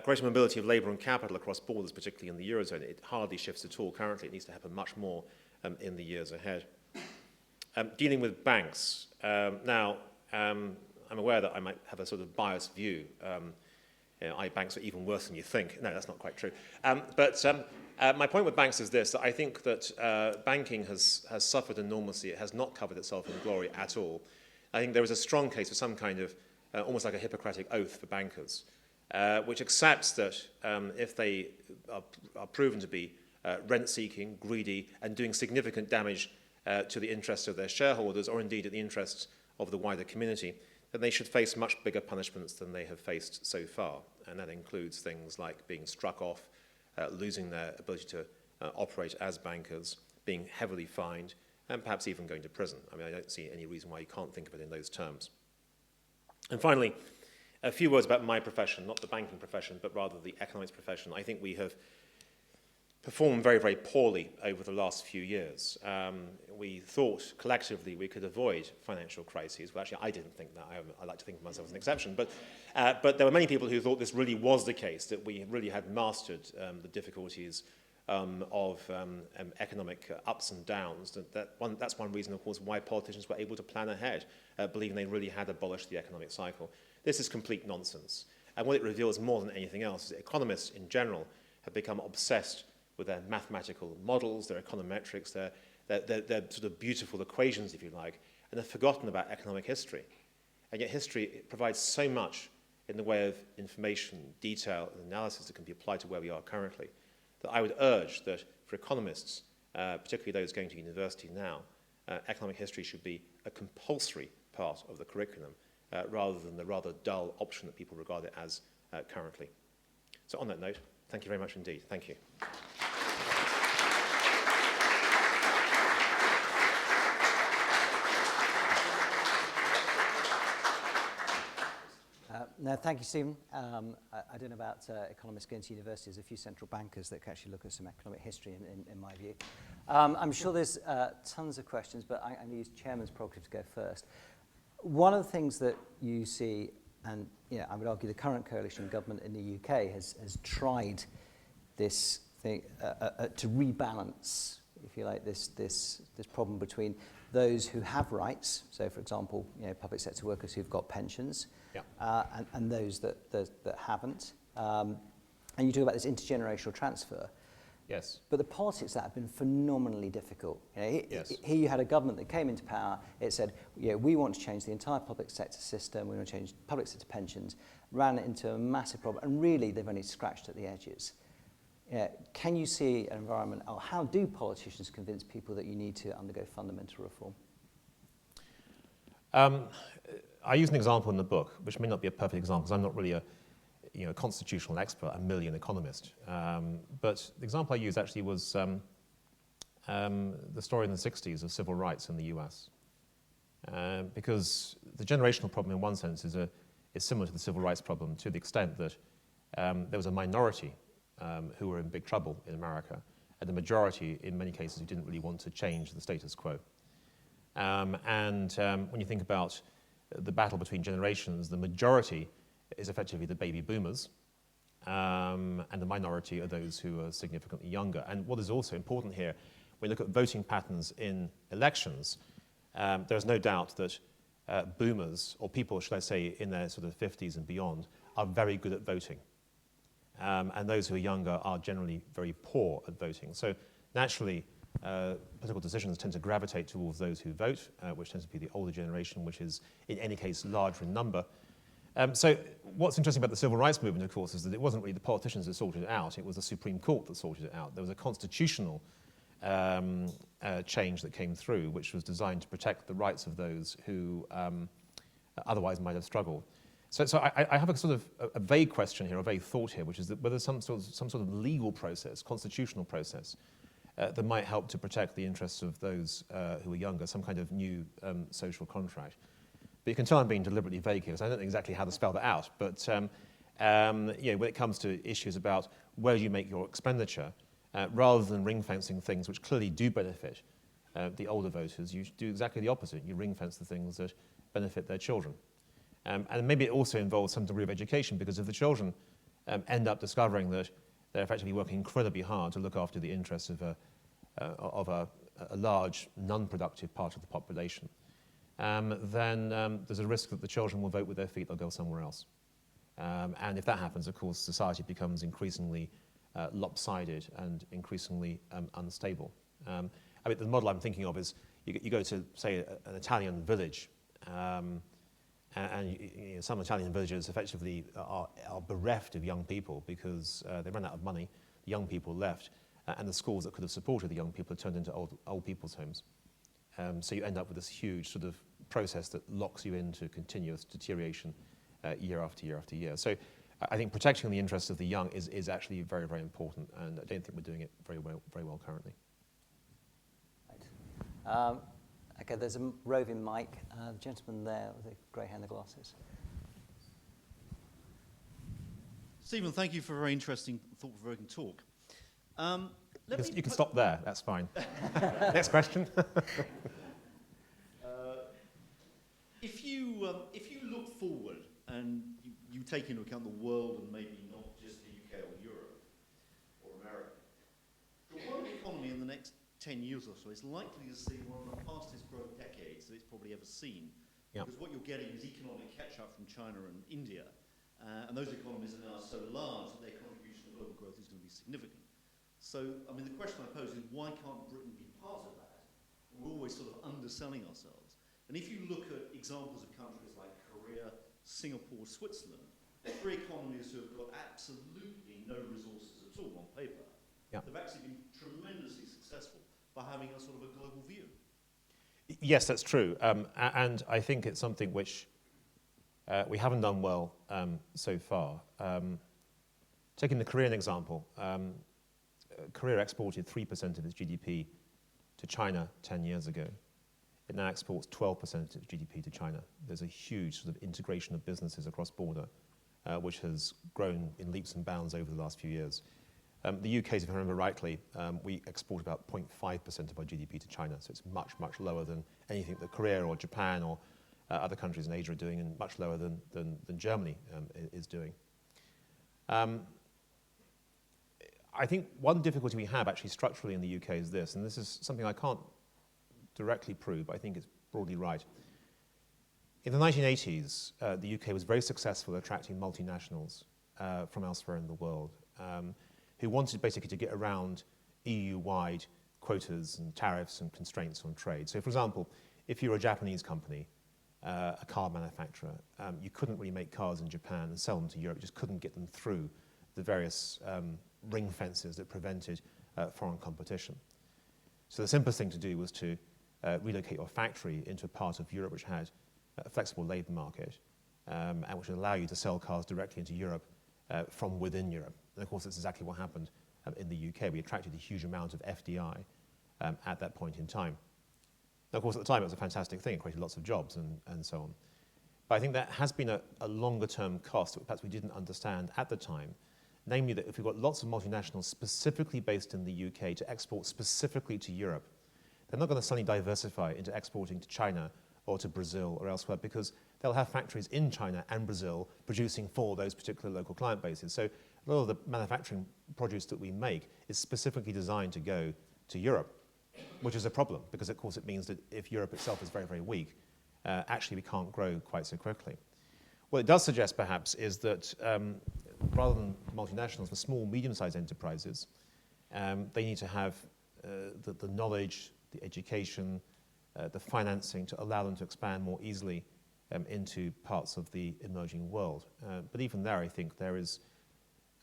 Greater mobility of labour and capital across borders, particularly in the Eurozone, it hardly shifts at all currently. It needs to happen much more in the years ahead. Dealing with banks. Now, I'm aware that I might have a sort of biased view. Banks are even worse than you think. No, that's not quite true. But my point with banks is this, that I think that banking has suffered enormously. It has not covered itself in glory at all. I think there is a strong case for some kind of, almost like a Hippocratic oath for bankers, which accepts that if they are proven to be rent-seeking, greedy, and doing significant damage to the interests of their shareholders, or indeed at the interests of the wider community, then they should face much bigger punishments than they have faced so far. And that includes things like being struck off, losing their ability to operate as bankers, being heavily fined, and perhaps even going to prison. I mean, I don't see any reason why you can't think of it in those terms. And finally, a few words about my profession, not the banking profession, but rather the economics profession. I think we have performed very, very poorly over the last few years. We thought collectively we could avoid financial crises. Well, actually, I didn't think that. I like to think of myself as an exception. But there were many people who thought this really was the case, that we really had mastered the difficulties of economic ups and downs. That's one reason, of course, why politicians were able to plan ahead, believing they really had abolished the economic cycle. This is complete nonsense. And what it reveals more than anything else is that economists in general have become obsessed with their mathematical models, their econometrics, their sort of beautiful equations, if you like, and have forgotten about economic history. And yet history provides so much in the way of information, detail, and analysis that can be applied to where we are currently, that I would urge that for economists, particularly those going to university now, economic history should be a compulsory part of the curriculum, rather than the rather dull option that people regard it as currently. So on that note, thank you very much indeed. Thank you. No, thank you, Stephen. I don't know about economists going to university. There's a few central bankers that can actually look at some economic history, in my view. I'm sure there's tons of questions, but I'm going to use Chairman's prerogative to go first. One of the things that you see, and I would argue the current coalition government in the UK has tried this thing to rebalance, if you like, this problem between those who have rights, so for example, public sector workers who've got pensions, and those that haven't. And you talk about this intergenerational transfer. Yes. But the politics of that have been phenomenally difficult. Yes. Here you had a government that came into power. It said, we want to change the entire public sector system. We want to change public sector pensions. Ran it into a massive problem. And really, they've only scratched at the edges. Can you see an environment, or how do politicians convince people that you need to undergo fundamental reform? I use an example in the book, which may not be a perfect example, because I'm not really a constitutional expert, a million economist. But the example I used actually was the story in the 60s of civil rights in the US. Because the generational problem in one sense is similar to the civil rights problem to the extent that there was a minority who were in big trouble in America, and the majority, in many cases, who didn't really want to change the status quo. When you think about the battle between generations, the majority is effectively the baby boomers, and the minority are those who are significantly younger. And what is also important here, when you look at voting patterns in elections, there's no doubt that boomers, or people, should I say, in their sort of 50s and beyond, are very good at voting. And those who are younger are generally very poor at voting. So naturally, political decisions tend to gravitate towards those who vote, which tends to be the older generation, which is, in any case, larger in number. So what's interesting about the civil rights movement, of course, is that it wasn't really the politicians that sorted it out. It was the Supreme Court that sorted it out. There was a constitutional change that came through, which was designed to protect the rights of those who otherwise might have struggled. So I have a sort of a vague question here, a vague thought here, which is that whether some sort of legal process, constitutional process, that might help to protect the interests of those who are younger, some kind of new social contract. But you can tell I'm being deliberately vague here, because I don't know exactly how to spell that out. But when it comes to issues about where you make your expenditure, rather than ring-fencing things which clearly do benefit the older voters, you do exactly the opposite. You ring-fence the things that benefit their children. And maybe it also involves some degree of education, because if the children end up discovering that they're effectively working incredibly hard to look after the interests of a large, non-productive part of the population, then there's a risk that the children will vote with their feet or go somewhere else. And if that happens, of course, society becomes increasingly lopsided and increasingly unstable. I mean, the model I'm thinking of is you go to, say, an Italian village, And some Italian villages effectively are bereft of young people because they ran out of money, the young people left, and the schools that could have supported the young people are turned into old people's homes. So you end up with this huge sort of process that locks you into continuous deterioration year after year after year. So I think protecting the interests of the young is actually very, very important, and I don't think we're doing it very well currently. Right. Okay, there's a roving mic. The gentleman there with the grey hair and the glasses. Stephen, thank you for a very interesting, thought-provoking talk. You can stop there, that's fine. Next question. If you look forward and you take into account the world and maybe not just the UK or Europe or America, the world economy in the next 10 years or so is likely to see one of the fastest growth decades that it's probably ever seen. Yep. Because what you're getting is economic catch-up from China and India. And those economies are now so large that their contribution to global growth is going to be significant. So, I mean, the question I pose is why can't Britain be part of that? We're always sort of underselling ourselves. And if you look at examples of countries like Korea, Singapore, Switzerland, they're three economies who have got absolutely no resources at all on paper. Yep. They've actually been tremendously successful by having a sort of a global view. Yes, that's true. And I think it's something which we haven't done well so far. Taking the Korean example, Korea exported 3% of its GDP to China 10 years ago. It now exports 12% of its GDP to China. There's a huge sort of integration of businesses across border, which has grown in leaps and bounds over the last few years. The UK, if I remember rightly, we export about 0.5% of our GDP to China, so it's much, much lower than anything that Korea or Japan or other countries in Asia are doing, and much lower than Germany is doing. I think one difficulty we have actually structurally in the UK is this, and this is something I can't directly prove, but I think it's broadly right. In the 1980s, the UK was very successful at attracting multinationals from elsewhere in the world who wanted basically to get around EU-wide quotas and tariffs and constraints on trade. So, for example, if you're a Japanese company, a car manufacturer, you couldn't really make cars in Japan and sell them to Europe, you just couldn't get them through the various ring fences that prevented foreign competition. So the simplest thing to do was to relocate your factory into a part of Europe which had a flexible labour market and which would allow you to sell cars directly into Europe from within Europe. And of course, that's exactly what happened in the UK. We attracted a huge amount of FDI at that point in time. Now, of course, at the time, it was a fantastic thing. It created lots of jobs and so on. But I think that has been a longer-term cost that perhaps we didn't understand at the time, namely that if we've got lots of multinationals specifically based in the UK to export specifically to Europe, they're not going to suddenly diversify into exporting to China or to Brazil or elsewhere because they'll have factories in China and Brazil producing for those particular local client bases. So a lot of the manufacturing produce that we make is specifically designed to go to Europe, which is a problem because, of course, it means that if Europe itself is very, very weak, actually we can't grow quite so quickly. What it does suggest, perhaps, is that rather than multinationals, for small, medium-sized enterprises, they need to have the knowledge, the education, the financing to allow them to expand more easily into parts of the emerging world. But even there, I think there is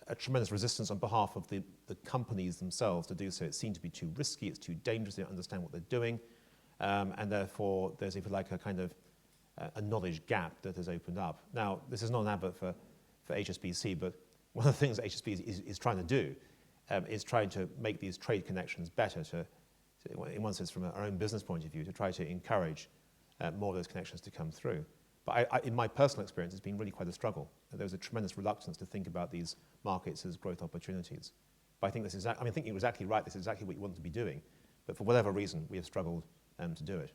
a tremendous resistance on behalf of the companies themselves to do so. It seems to be too risky, it's too dangerous, they don't understand what they're doing, and therefore there's, if you like, a kind of a knowledge gap that has opened up. Now, this is not an advert for HSBC, but one of the things that HSBC is trying to do is trying to make these trade connections better, in one sense from our own business point of view, to try to encourage more of those connections to come through. But in my personal experience, it's been really quite a struggle. There's a tremendous reluctance to think about these markets as growth opportunities. But I think I think you're exactly right, this is exactly what you want to be doing. But for whatever reason, we have struggled to do it.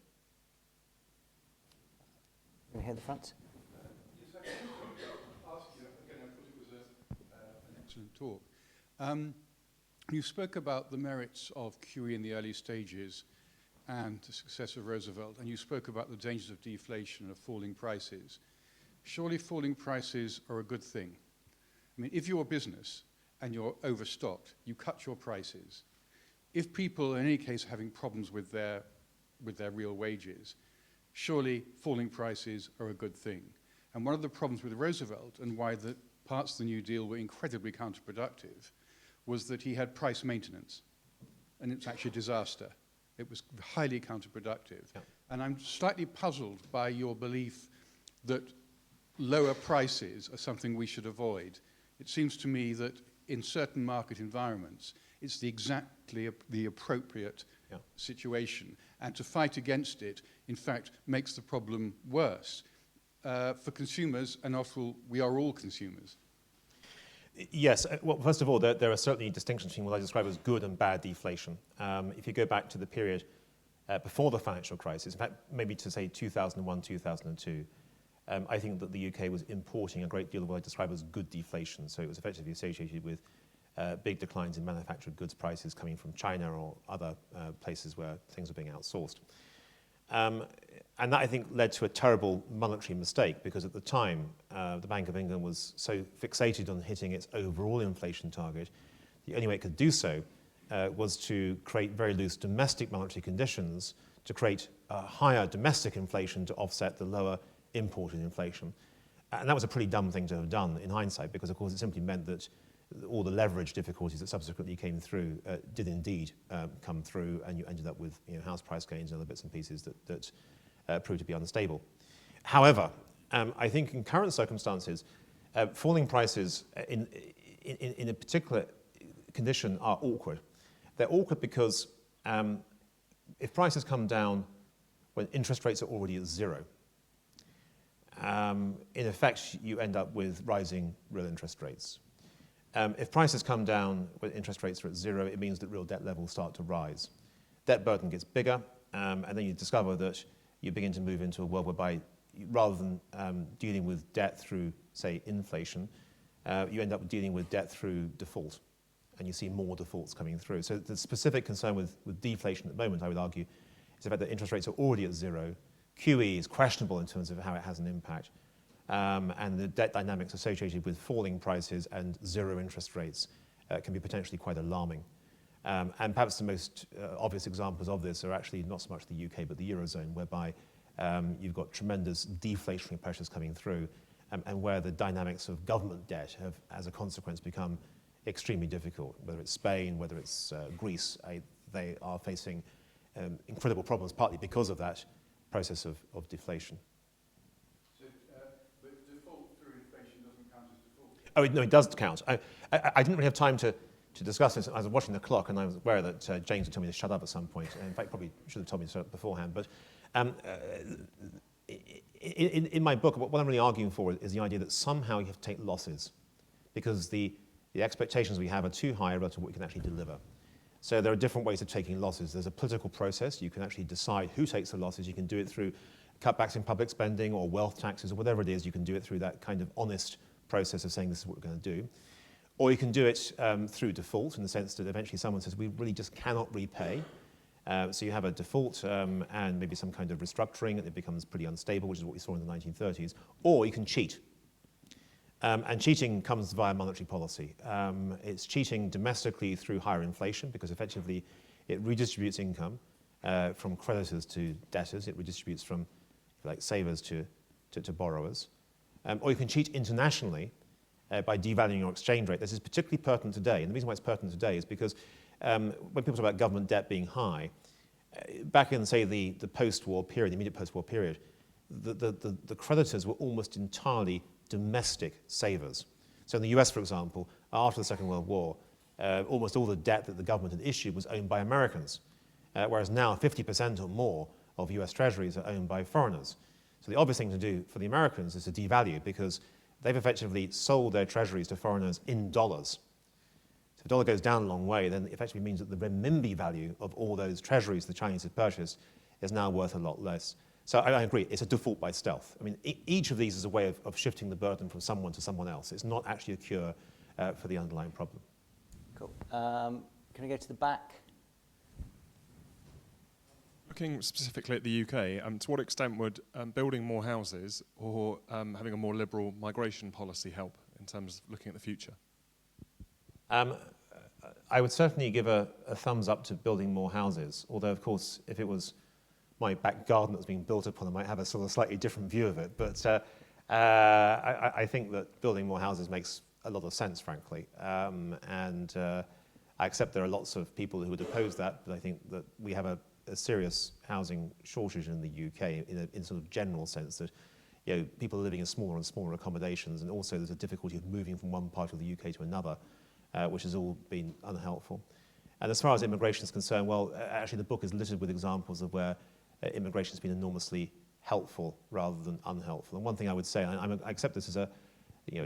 Can we hear the front? Yes, I wanted to ask you, again, I thought it was an excellent talk. You spoke about the merits of QE in the early stages and the success of Roosevelt, and you spoke about the dangers of deflation and of falling prices. Surely falling prices are a good thing. I mean, if you're a business and you're overstocked, you cut your prices. If people, in any case, are having problems with their real wages, surely falling prices are a good thing. And one of the problems with Roosevelt, and why the parts of the New Deal were incredibly counterproductive, was that he had price maintenance. And it's actually a disaster. It was highly counterproductive. Yeah. And I'm slightly puzzled by your belief that lower prices are something we should avoid. It seems to me that in certain market environments, it's exactly the appropriate situation. And to fight against it, in fact, makes the problem worse for consumers, and after all, we are all consumers. Yes. Well, first of all, there are certainly distinctions between what I describe as good and bad deflation. If you go back to the period before the financial crisis, in fact, maybe to say 2001, 2002, I think that the UK was importing a great deal of what I describe as good deflation. So it was effectively associated with big declines in manufactured goods prices coming from China or other places where things were being outsourced. And that, I think, led to a terrible monetary mistake, because at the time, the Bank of England was so fixated on hitting its overall inflation target, the only way it could do so was to create very loose domestic monetary conditions to create higher domestic inflation to offset the lower imported inflation. And that was a pretty dumb thing to have done in hindsight, because, of course, it simply meant that all the leverage difficulties that subsequently came through did indeed come through, and you ended up with house price gains and other bits and pieces that proved to be unstable. However, I think in current circumstances, falling prices in a particular condition are awkward. They're awkward because if prices come down when interest rates are already at zero, in effect, you end up with rising real interest rates. If prices come down when interest rates are at zero, it means that real debt levels start to rise. Debt burden gets bigger, and then you discover that you begin to move into a world whereby, rather than dealing with debt through, say, inflation, you end up dealing with debt through default, and you see more defaults coming through. So the specific concern with deflation at the moment, I would argue, is the fact that interest rates are already at zero. QE is questionable in terms of how it has an impact. And the debt dynamics associated with falling prices and zero interest rates can be potentially quite alarming. And perhaps the most obvious examples of this are actually not so much the UK, but the Eurozone, whereby you've got tremendous deflationary pressures coming through, and where the dynamics of government debt have, as a consequence, become extremely difficult. Whether it's Spain, whether it's Greece, they are facing incredible problems, partly because of that process of deflation. So, but default through inflation doesn't count as default? Oh, no, it does count. I didn't really have time to discuss this. I was watching the clock, and I was aware that James would tell me to shut up at some point. In fact, probably should have told me to shut up beforehand. But in my book, what I'm really arguing for is the idea that somehow you have to take losses, because the expectations we have are too high relative to what we can actually deliver. So there are different ways of taking losses. There's a political process. You can actually decide who takes the losses. You can do it through cutbacks in public spending or wealth taxes or whatever it is. You can do it through that kind of honest process of saying this is what we're going to do. Or you can do it through default, in the sense that eventually someone says we really just cannot repay. So you have a default and maybe some kind of restructuring, and it becomes pretty unstable, which is what we saw in the 1930s. Or you can cheat. And cheating comes via monetary policy. It's cheating domestically through higher inflation, because effectively it redistributes income from creditors to debtors. It redistributes from, like, savers to borrowers. Or you can cheat internationally by devaluing your exchange rate. This is particularly pertinent today. And the reason why it's pertinent today is because when people talk about government debt being high, back in, say, the post-war period, the immediate post-war period, the creditors were almost entirely domestic savers. So in the US, for example, after the Second World War, almost all the debt that the government had issued was owned by Americans, whereas now 50% or more of US treasuries are owned by foreigners. So the obvious thing to do for the Americans is to devalue, because they've effectively sold their treasuries to foreigners in dollars. So if the dollar goes down a long way, then it effectively means that the renminbi value of all those treasuries the Chinese have purchased is now worth a lot less. So I agree, it's a default by stealth. I mean, each of these is a way of shifting the burden from someone to someone else. It's not actually a cure for the underlying problem. Cool. Can I go to the back? Looking specifically at the UK, to what extent would building more houses or having a more liberal migration policy help in terms of looking at the future? I would certainly give a thumbs up to building more houses, although, of course, if it was my back garden that's being built upon, I might have a sort of slightly different view of it. But I think that building more houses makes a lot of sense, frankly. I accept there are lots of people who would oppose that, but I think that we have a serious housing shortage in the UK in sort of general sense that people are living in smaller and smaller accommodations, and also there's a difficulty of moving from one part of the UK to another, which has all been unhelpful. And as far as immigration is concerned, well, actually the book is littered with examples of where immigration has been enormously helpful rather than unhelpful. And one thing I would say, and I accept this as a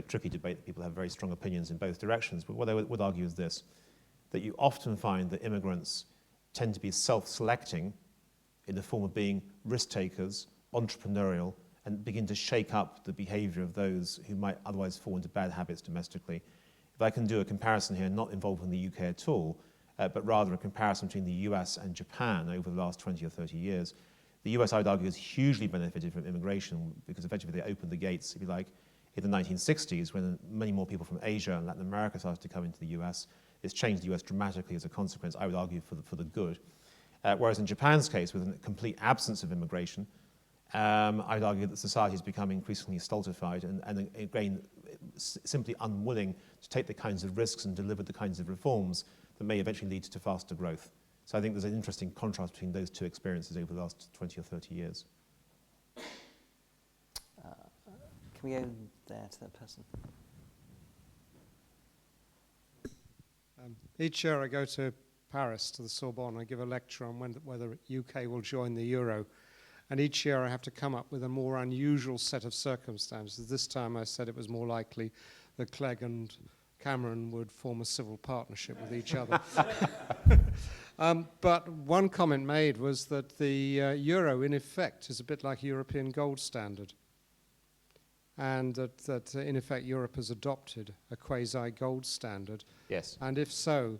tricky debate, that people have very strong opinions in both directions, but what I would argue is this, that you often find that immigrants tend to be self-selecting in the form of being risk-takers, entrepreneurial, and begin to shake up the behavior of those who might otherwise fall into bad habits domestically. If I can do a comparison here, not involving the UK at all, but rather a comparison between the US and Japan over the last 20 or 30 years. The US, I would argue, has hugely benefited from immigration because effectively they opened the gates, if you like, in the 1960s when many more people from Asia and Latin America started to come into the US. It's changed the US dramatically as a consequence, I would argue, for the good. Whereas in Japan's case, with a complete absence of immigration, I would argue that society has become increasingly stultified and again, simply unwilling to take the kinds of risks and deliver the kinds of reforms that may eventually lead to faster growth. So I think there's an interesting contrast between those two experiences over the last 20 or 30 years. Can we go there to that person? Each year I go to Paris, to the Sorbonne. I give a lecture on whether UK will join the euro. And each year I have to come up with a more unusual set of circumstances. This time I said it was more likely that Clegg and Cameron would form a civil partnership with each other. But one comment made was that the euro, in effect, is a bit like a European gold standard. And that in effect, Europe has adopted a quasi-gold standard. Yes. And if so,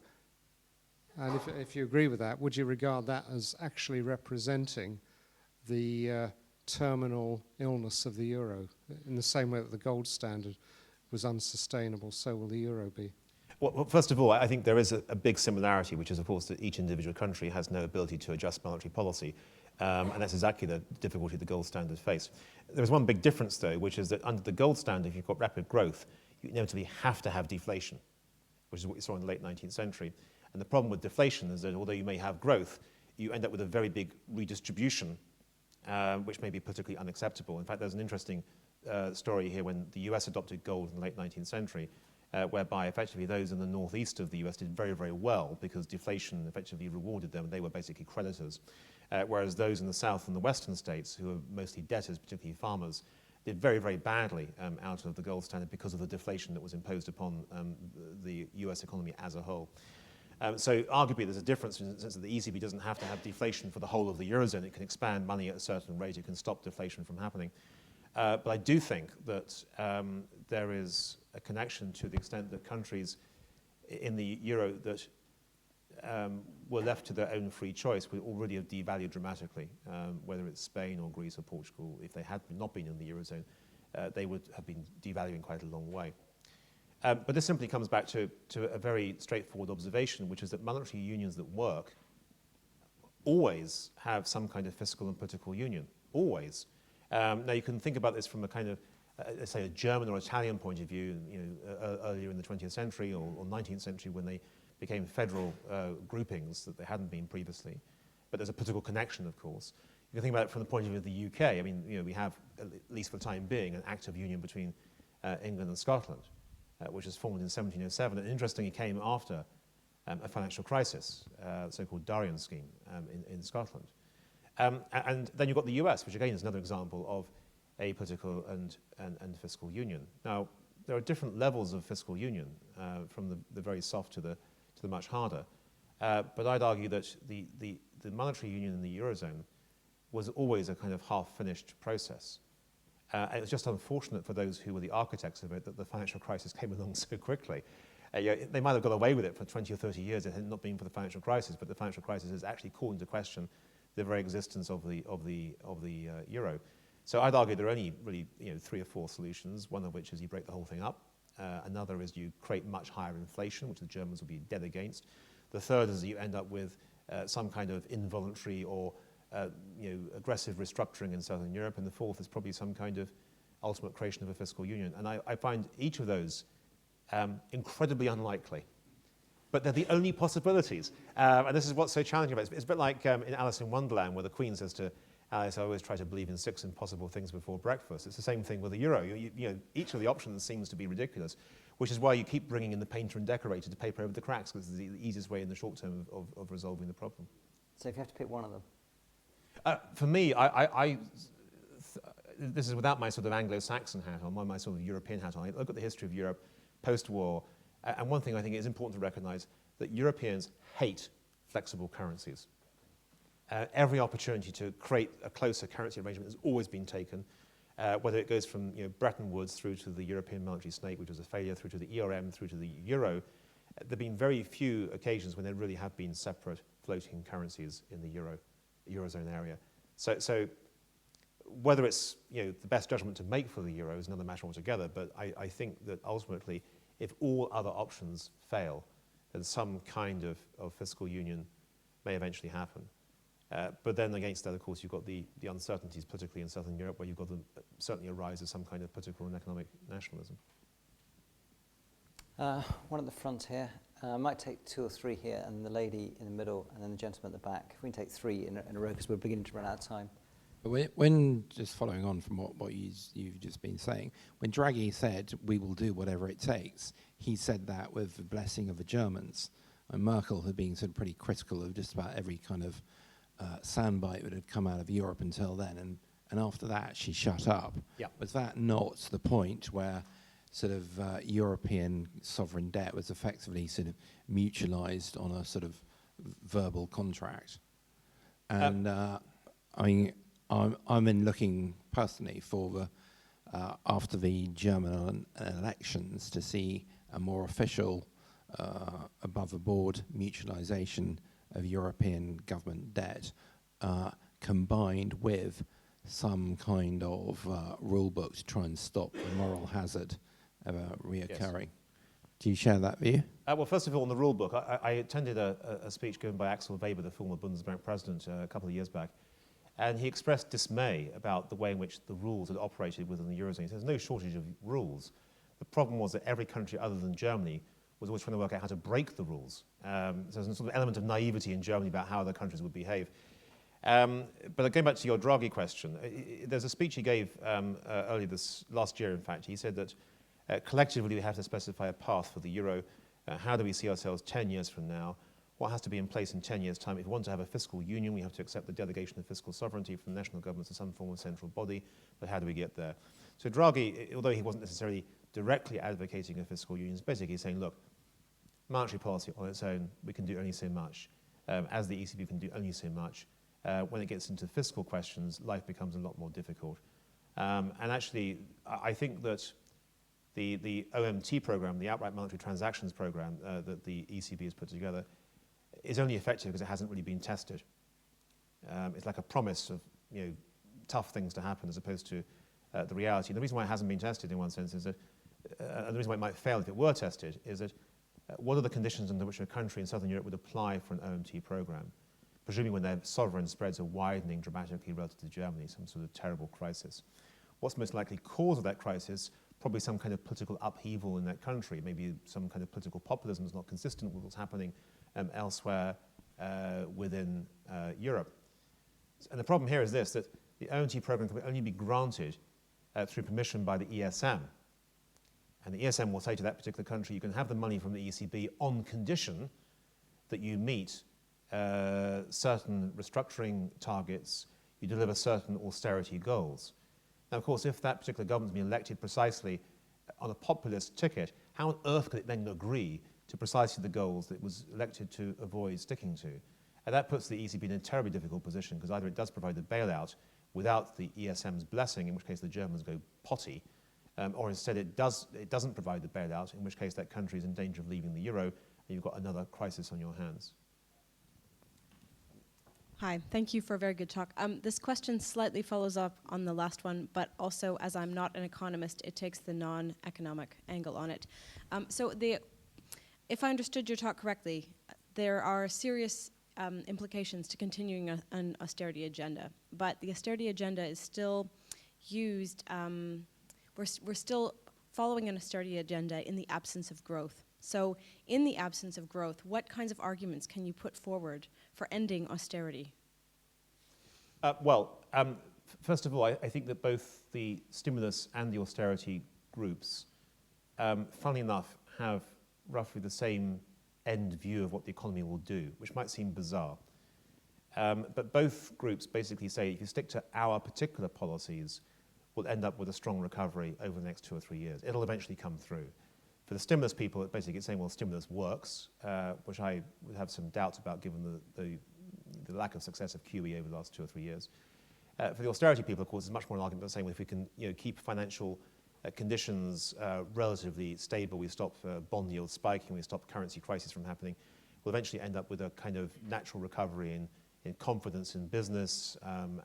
and if you agree with that, would you regard that as actually representing the terminal illness of the euro? In the same way that the gold standard was unsustainable, so will the euro be. Well, first of all, I think there is a big similarity, which is, of course, that each individual country has no ability to adjust monetary policy. And that's exactly the difficulty the gold standard face. There's one big difference, though, which is that under the gold standard, if you've got rapid growth, you inevitably have to have deflation, which is what you saw in the late 19th century. And the problem with deflation is that although you may have growth, you end up with a very big redistribution, which may be particularly unacceptable. In fact, there's an interesting story here when the US adopted gold in the late 19th century, whereby effectively those in the northeast of the US did very, very well because deflation effectively rewarded them. They were basically creditors. Whereas those in the south and the western states, who are mostly debtors, particularly farmers, did very, very badly out of the gold standard because of the deflation that was imposed upon the US economy as a whole. So arguably there's a difference in the sense that the ECB doesn't have to have deflation for the whole of the Eurozone. It can expand money at a certain rate. It can stop deflation from happening. But I do think that there is a connection to the extent that countries in the euro that were left to their own free choice would already have devalued dramatically, whether it's Spain or Greece or Portugal. If they had not been in the Eurozone, they would have been devaluing quite a long way. But this simply comes back to a very straightforward observation, which is that monetary unions that work always have some kind of fiscal and political union, always. Now you can think about this from a kind of, let's say, a German or Italian point of view, earlier in the 20th century or 19th century when they became federal groupings that they hadn't been previously. But there's a political connection, of course. You can think about it from the point of view of the UK. I mean, we have, at least for the time being, an active union between England and Scotland, which was formed in 1707. And interestingly, came after a financial crisis, the so-called Darien scheme in Scotland. And then you've got the US, which again is another example of a political and fiscal union. Now, there are different levels of fiscal union, from the very soft to the much harder. But I'd argue that the monetary union in the Eurozone was always a kind of half-finished process. It was just unfortunate for those who were the architects of it that the financial crisis came along so quickly. They might have got away with it for 20 or 30 years if it had not been for the financial crisis, but the financial crisis has actually called into question the very existence of the euro. So I'd argue there are only really 3 or 4 solutions, one of which is you break the whole thing up. Another is you create much higher inflation, which the Germans will be dead against. The third is you end up with some kind of involuntary or aggressive restructuring in Southern Europe, and the fourth is probably some kind of ultimate creation of a fiscal union. And I find each of those incredibly unlikely. But they're the only possibilities. And this is what's so challenging about it. It's a bit like in Alice in Wonderland, where the Queen says to Alice, I always try to believe in 6 impossible things before breakfast. It's the same thing with the euro. Each of the options seems to be ridiculous, which is why you keep bringing in the painter and decorator to paper over the cracks, because it's the easiest way in the short term of resolving the problem. So if you have to pick one of them. For me, this is without my sort of Anglo-Saxon hat on, my sort of European hat on. I look at the history of Europe post-war, and one thing I think is important to recognize, that Europeans hate flexible currencies. Every opportunity to create a closer currency arrangement has always been taken, whether it goes from Bretton Woods through to the European monetary snake, which was a failure, through to the ERM, through to the euro. There have been very few occasions when there really have been separate floating currencies in the Eurozone area. So whether it's the best judgment to make for the euro is another matter altogether, but I think that ultimately, if all other options fail, then some kind of fiscal union may eventually happen. But then against that, of course, you've got the uncertainties, particularly in Southern Europe, where you've got certainly a rise of some kind of political and economic nationalism. One at the front here. I might take 2 or 3 here, and the lady in the middle, and then the gentleman at the back. If we can take 3 in a row, because we're beginning to run out of time. When just following on from what you've just been saying, when Draghi said we will do whatever it takes, he said that with the blessing of the Germans. And Merkel had been sort of pretty critical of just about every kind of soundbite that had come out of Europe until then, and after that she shut up. Yeah. Was that not the point where sort of European sovereign debt was effectively sort of mutualized on a sort of verbal contract? And I mean, I'm in looking personally for the after the German elections to see a more official above the board mutualization of European government debt combined with some kind of rule book to try and stop the moral hazard ever reoccurring. Yes. Do you share that view? Well, first of all, on the rule book, I attended a speech given by Axel Weber, the former Bundesbank president, a couple of years back, and he expressed dismay about the way in which the rules had operated within the Eurozone. He said, there's no shortage of rules. The problem was that every country other than Germany was always trying to work out how to break the rules. So there's a sort of element of naivety in Germany about how other countries would behave. But going back to your Draghi question, there's a speech he gave early last year, in fact. He said that collectively we have to specify a path for the euro. How do we see ourselves 10 years from now? What has to be in place in 10 years' time? If we want to have a fiscal union, we have to accept the delegation of fiscal sovereignty from national governments to some form of central body. But how do we get there? So Draghi, although he wasn't necessarily directly advocating a fiscal union, is basically saying, look, monetary policy on its own, we can do only so much. As the ECB can do only so much. When it gets into fiscal questions, life becomes a lot more difficult. And actually, I think that the OMT program, the outright monetary transactions program that the ECB has put together, is only effective because it hasn't really been tested. It's like a promise of tough things to happen as opposed to the reality. And the reason why it hasn't been tested in one sense is that, and the reason why it might fail if it were tested, is that what are the conditions under which a country in Southern Europe would apply for an OMT program? Presumably when their sovereign spreads are widening dramatically relative to Germany, some sort of terrible crisis. What's most likely cause of that crisis? Probably some kind of political upheaval in that country, maybe some kind of political populism that's not consistent with what's happening elsewhere within Europe. And the problem here is this, that the OMT program can only be granted through permission by the ESM. And the ESM will say to that particular country, you can have the money from the ECB on condition that you meet certain restructuring targets, you deliver certain austerity goals. Now, of course, if that particular government's been elected precisely on a populist ticket, how on earth could it then agree to precisely the goals that it was elected to avoid sticking to? And that puts the ECB in a terribly difficult position, because either it does provide the bailout without the ESM's blessing, in which case the Germans go potty, or instead it doesn't provide the bailout, in which case that country is in danger of leaving the euro, and you've got another crisis on your hands. Hi, thank you for a very good talk. This question slightly follows up on the last one, but also, as I'm not an economist, it takes the non-economic angle on it. If I understood your talk correctly, there are serious implications to continuing an austerity agenda. But the austerity agenda is still used, we're still following an austerity agenda in the absence of growth. So in the absence of growth, what kinds of arguments can you put forward for ending austerity? First of all, I think that both the stimulus and the austerity groups, funnily enough, have roughly the same end view of what the economy will do, which might seem bizarre. But both groups basically say if you stick to our particular policies, we'll end up with a strong recovery over the next 2 or 3 years. It'll eventually come through. For the stimulus people, it's basically saying, well, stimulus works, which I would have some doubts about given the lack of success of QE over the last 2 or 3 years. For the austerity people, of course, it's much more an argument of saying, well, if we can keep financial conditions relatively stable, we stop bond yields spiking, we stop currency crises from happening, we'll eventually end up with a kind of natural recovery in confidence in business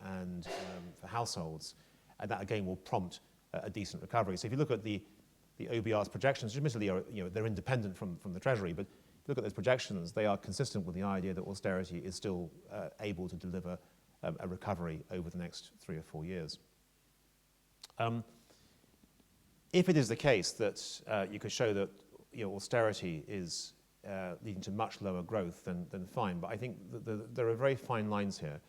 and for households. And that, again, will prompt a decent recovery. So if you look at the OBR's projections, which admittedly are, they're independent from the Treasury, but if you look at those projections, they are consistent with the idea that austerity is still able to deliver a recovery over the next 3 or 4 years. If it is the case that you could show that austerity is leading to much lower growth, then fine. But I think there are very fine lines here.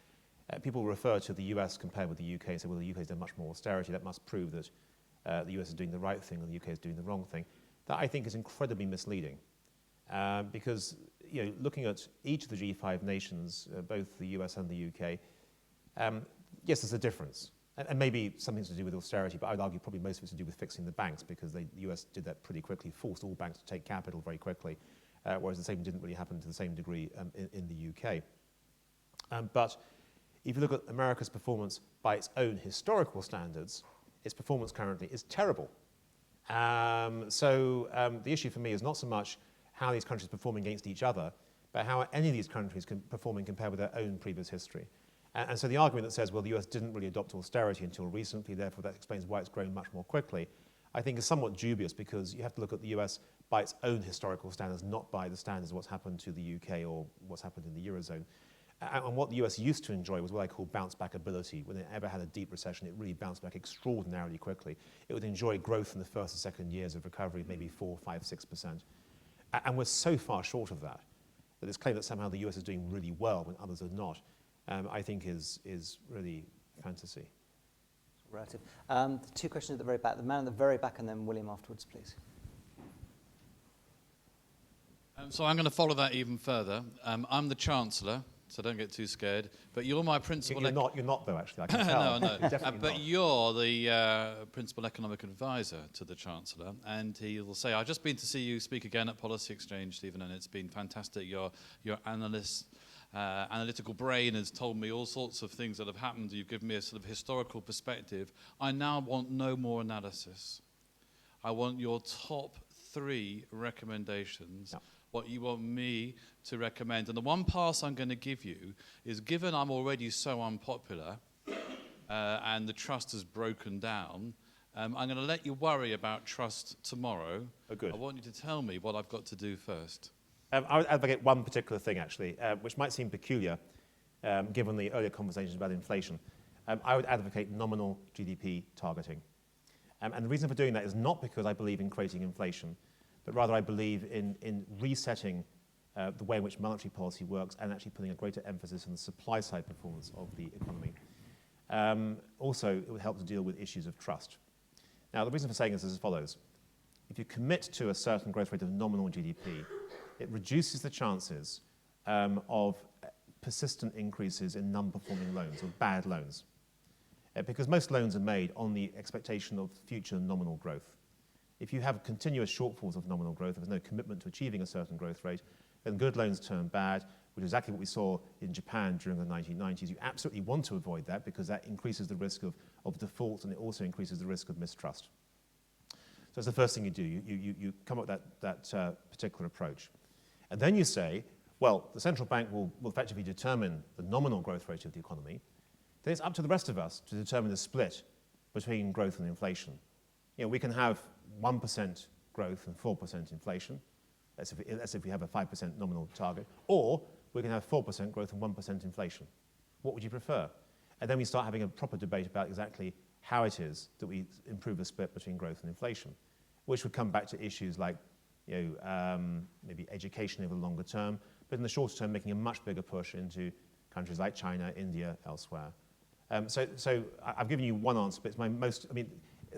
People refer to the US compared with the UK and say, well, the UK has done much more austerity. That must prove that the US is doing the right thing and the UK is doing the wrong thing. That, I think, is incredibly misleading. Because looking at each of the G5 nations, both the US and the UK, yes, there's a difference. And maybe something to do with austerity, but I would argue probably most of it's to do with fixing the banks, because the US did that pretty quickly, forced all banks to take capital very quickly, whereas the same didn't really happen to the same degree in the UK. But if you look at America's performance by its own historical standards, its performance currently is terrible. So the issue for me is not so much how these countries are performing against each other, but how any of these countries can performing compared with their own previous history. And so the argument that says, well, the US didn't really adopt austerity until recently, therefore that explains why it's grown much more quickly, I think is somewhat dubious, because you have to look at the US by its own historical standards, not by the standards of what's happened to the UK or what's happened in the Eurozone. And what the US used to enjoy was what I call bounce-back ability. When it ever had a deep recession, it really bounced back extraordinarily quickly. It would enjoy growth in the first and second years of recovery, maybe 4, 5, 6%. And we're so far short of that, that this claim that somehow the US is doing really well when others are not, I think is really fantasy. Relative. 2 questions at the very back. The man at the very back, and then William afterwards, please. So I'm going to follow that even further. I'm the Chancellor, so don't get too scared. But you're my principal... You're not, though, actually. I can tell. No. Definitely but not. you're the principal economic advisor to the Chancellor, and he will say, I've just been to see you speak again at Policy Exchange, Stephen, and it's been fantastic. Your analytical brain has told me all sorts of things that have happened. You've given me a sort of historical perspective. I now want no more analysis. I want your top 3 recommendations. Yep. What you want me to recommend. And the one pass I'm going to give you is, given I'm already so unpopular and the trust has broken down, I'm going to let you worry about trust tomorrow. Oh, good. I want you to tell me what I've got to do first. I would advocate one particular thing, actually, which might seem peculiar, given the earlier conversations about inflation. I would advocate nominal GDP targeting. And the reason for doing that is not because I believe in creating inflation, but rather I believe in resetting the way in which monetary policy works and actually putting a greater emphasis on the supply side performance of the economy. Also, it would help to deal with issues of trust. Now, the reason for saying this is as follows. If you commit to a certain growth rate of nominal GDP, it reduces the chances of persistent increases in non-performing loans or bad loans. Because most loans are made on the expectation of future nominal growth. If you have continuous shortfalls of nominal growth, if there's no commitment to achieving a certain growth rate, then good loans turn bad, which is exactly what we saw in Japan during the 1990s. You absolutely want to avoid that, because that increases the risk of default, and it also increases the risk of mistrust. So that's the first thing you do. You come up with that particular approach. And then you say, well, the central bank will effectively determine the nominal growth rate of the economy. Then it's up to the rest of us to determine the split between growth and inflation. We can have 1% growth and 4% inflation. That's if we have a 5% nominal target. Or we can have 4% growth and 1% inflation. What would you prefer? And then we start having a proper debate about exactly how it is that we improve the split between growth and inflation, which would come back to issues like maybe education over the longer term, but in the shorter term, making a much bigger push into countries like China, India, elsewhere. So I've given you one answer, but it's my most, I mean,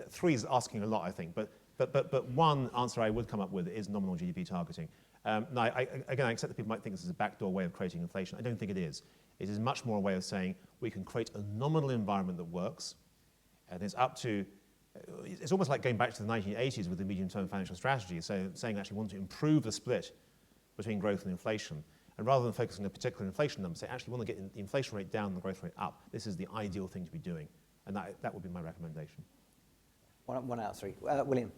3 is asking a lot, I think, but one answer I would come up with is nominal GDP targeting. Now, again, I accept that people might think this is a backdoor way of creating inflation. I don't think it is. It is much more a way of saying we can create a nominal environment that works, and it's up to, it's almost like going back to the 1980s with the medium-term financial strategy, so saying actually we want to improve the split between growth and inflation. And rather than focusing on a particular inflation number, say actually we want to get the inflation rate down and the growth rate up. This is the ideal thing to be doing. And that would be my recommendation. One out of 3. William.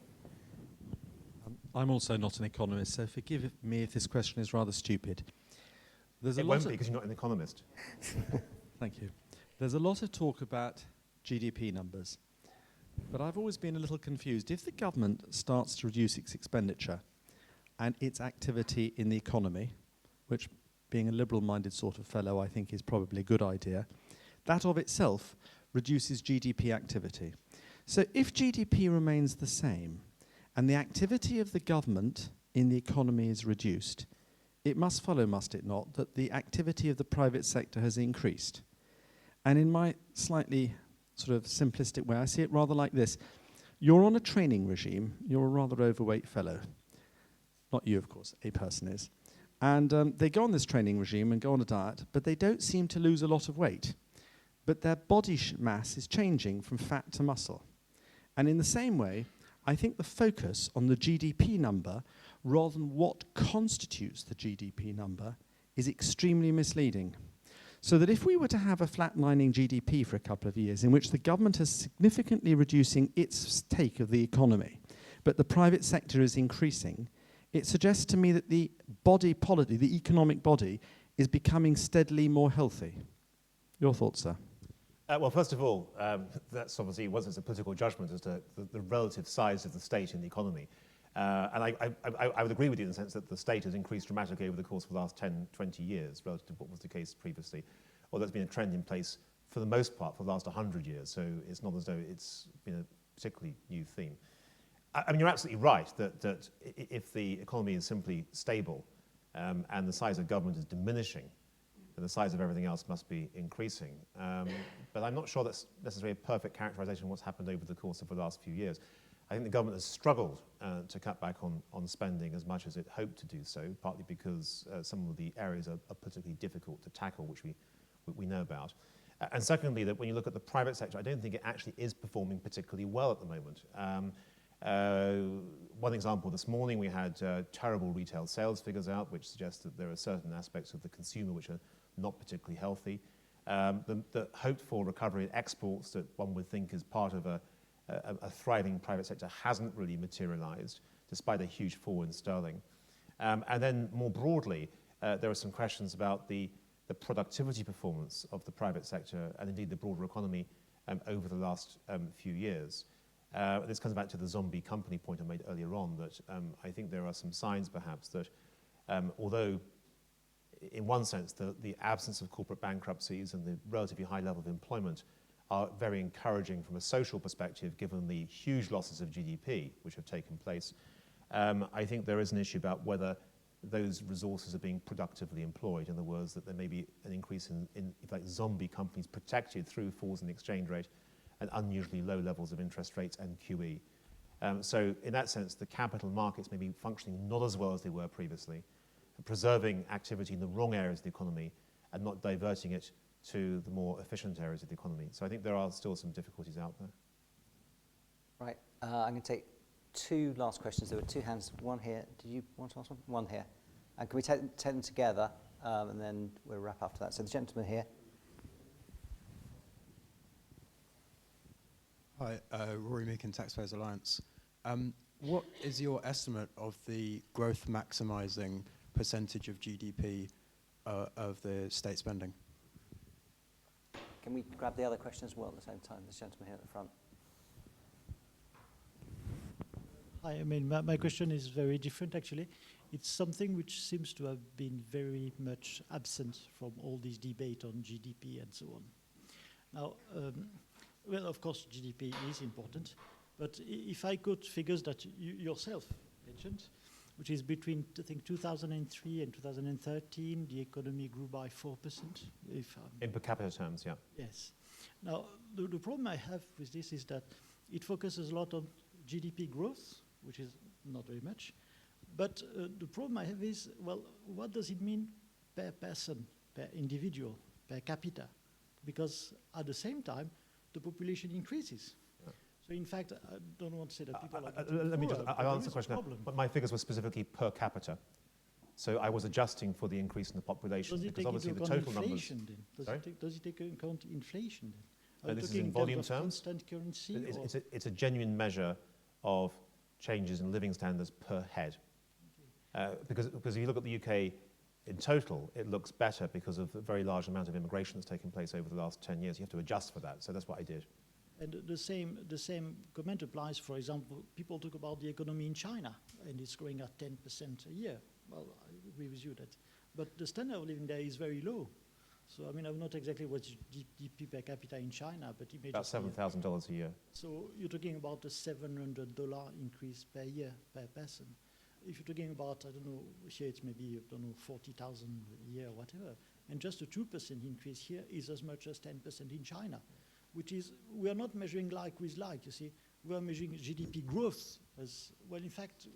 I'm also not an economist, so forgive me if this question is rather stupid. It won't be because you're not an economist. Thank you. There's a lot of talk about GDP numbers, but I've always been a little confused. If the government starts to reduce its expenditure and its activity in the economy, which being a liberal-minded sort of fellow I think is probably a good idea, that of itself reduces GDP activity. So if GDP remains the same and the activity of the government in the economy is reduced, it must follow, must it not, that the activity of the private sector has increased. And in my slightly sort of simplistic way, I see it rather like this. You're on a training regime. You're a rather overweight fellow. Not you, of course. A person is. And they go on this training regime and go on a diet, but they don't seem to lose a lot of weight. But their body mass is changing from fat to muscle. And in the same way, I think the focus on the GDP number, rather than what constitutes the GDP number, is extremely misleading. So that if we were to have a flatlining GDP for a couple of years in which the government is significantly reducing its take of the economy, but the private sector is increasing, it suggests to me that the body policy, the economic body, is becoming steadily more healthy. Your thoughts, sir? Well, first of all, that's obviously wasn't a political judgment as to the relative size of the state in the economy. And I would agree with you in the sense that the state has increased dramatically over the course of the last 10, 20 years relative to what was the case previously. Although there's been a trend in place for the most part for the last 100 years, so it's not as though it's been a particularly new theme. I mean, you're absolutely right that if the economy is simply stable and the size of government is diminishing, then the size of everything else must be increasing. But I'm not sure that's necessarily a perfect characterization of what's happened over the course of the last few years. I think the government has struggled to cut back on spending as much as it hoped to do so, partly because some of the areas are particularly difficult to tackle, which we know about. And secondly, that when you look at the private sector, I don't think it actually is performing particularly well at the moment. One example, this morning we had terrible retail sales figures out, which suggests that there are certain aspects of the consumer which are not particularly healthy. The hoped-for recovery in exports that one would think is part of a thriving private sector hasn't really materialized, despite a huge fall in sterling. And then more broadly, there are some questions about the productivity performance of the private sector and indeed the broader economy over the last few years. This comes back to the zombie company point I made earlier on, that I think there are some signs perhaps that although in one sense the absence of corporate bankruptcies and the relatively high level of employment are very encouraging from a social perspective given the huge losses of GDP which have taken place, I think there is an issue about whether those resources are being productively employed. In other words, that there may be an increase in fact, zombie companies protected through falls in the exchange rate and unusually low levels of interest rates and QE. So in that sense, the capital markets may be functioning not as well as they were previously, preserving activity in the wrong areas of the economy and not diverting it to the more efficient areas of the economy. So I think there are still some difficulties out there. Right, I'm going to take 2 last questions. There were 2 hands, one here. Did you want to ask one? One here. And can we take them together and then we'll wrap after that. So the gentleman here. Hi, Rory Meakin, Taxpayers Alliance. What is your estimate of the growth maximising percentage of GDP of the state spending? Can we grab the other question as well at the same time? This gentleman here at the front. Hi, I mean, my question is very different, actually. It's something which seems to have been very much absent from all this debate on GDP and so on. Now, well, of course, GDP is important, but if I quote figures that you yourself mentioned, which is between, I think, 2003 and 2013, the economy grew by 4%. In per capita terms, yeah. Yes. Now, the problem I have with this is that it focuses a lot on GDP growth, which is not very much. But the problem I have is, well, what does it mean per person, per individual, per capita? Because at the same time, the population increases. Yeah. So in fact, I don't want to say that people are let me just, I'll answer the question. But my figures were specifically per capita. So I was adjusting for the increase in the population. Does it because take obviously into the account total inflation numbers. then? Does it take into account inflation then? This is in volume terms. Constant currency? It's a genuine measure of changes in living standards per head. Okay. Because if you look at the UK in total, it looks better because of the very large amount of immigration that's taken place over the last 10 years. You have to adjust for that, so that's what I did. And the same comment applies, for example, people talk about the economy in China, and it's growing at 10% a year. Well, I agree with you that. But the standard of living there is very low. So, I mean, I'm not exactly what's GDP per capita in China, but it may about $7,000 a year. So you're talking about a $700 increase per year per person. If you're talking about, I don't know, here it's maybe, I don't know, 40,000 a year or whatever, and just a 2% increase here is as much as 10% in China, which is, we are not measuring like with like, you see. We are measuring GDP growth as, well, in fact,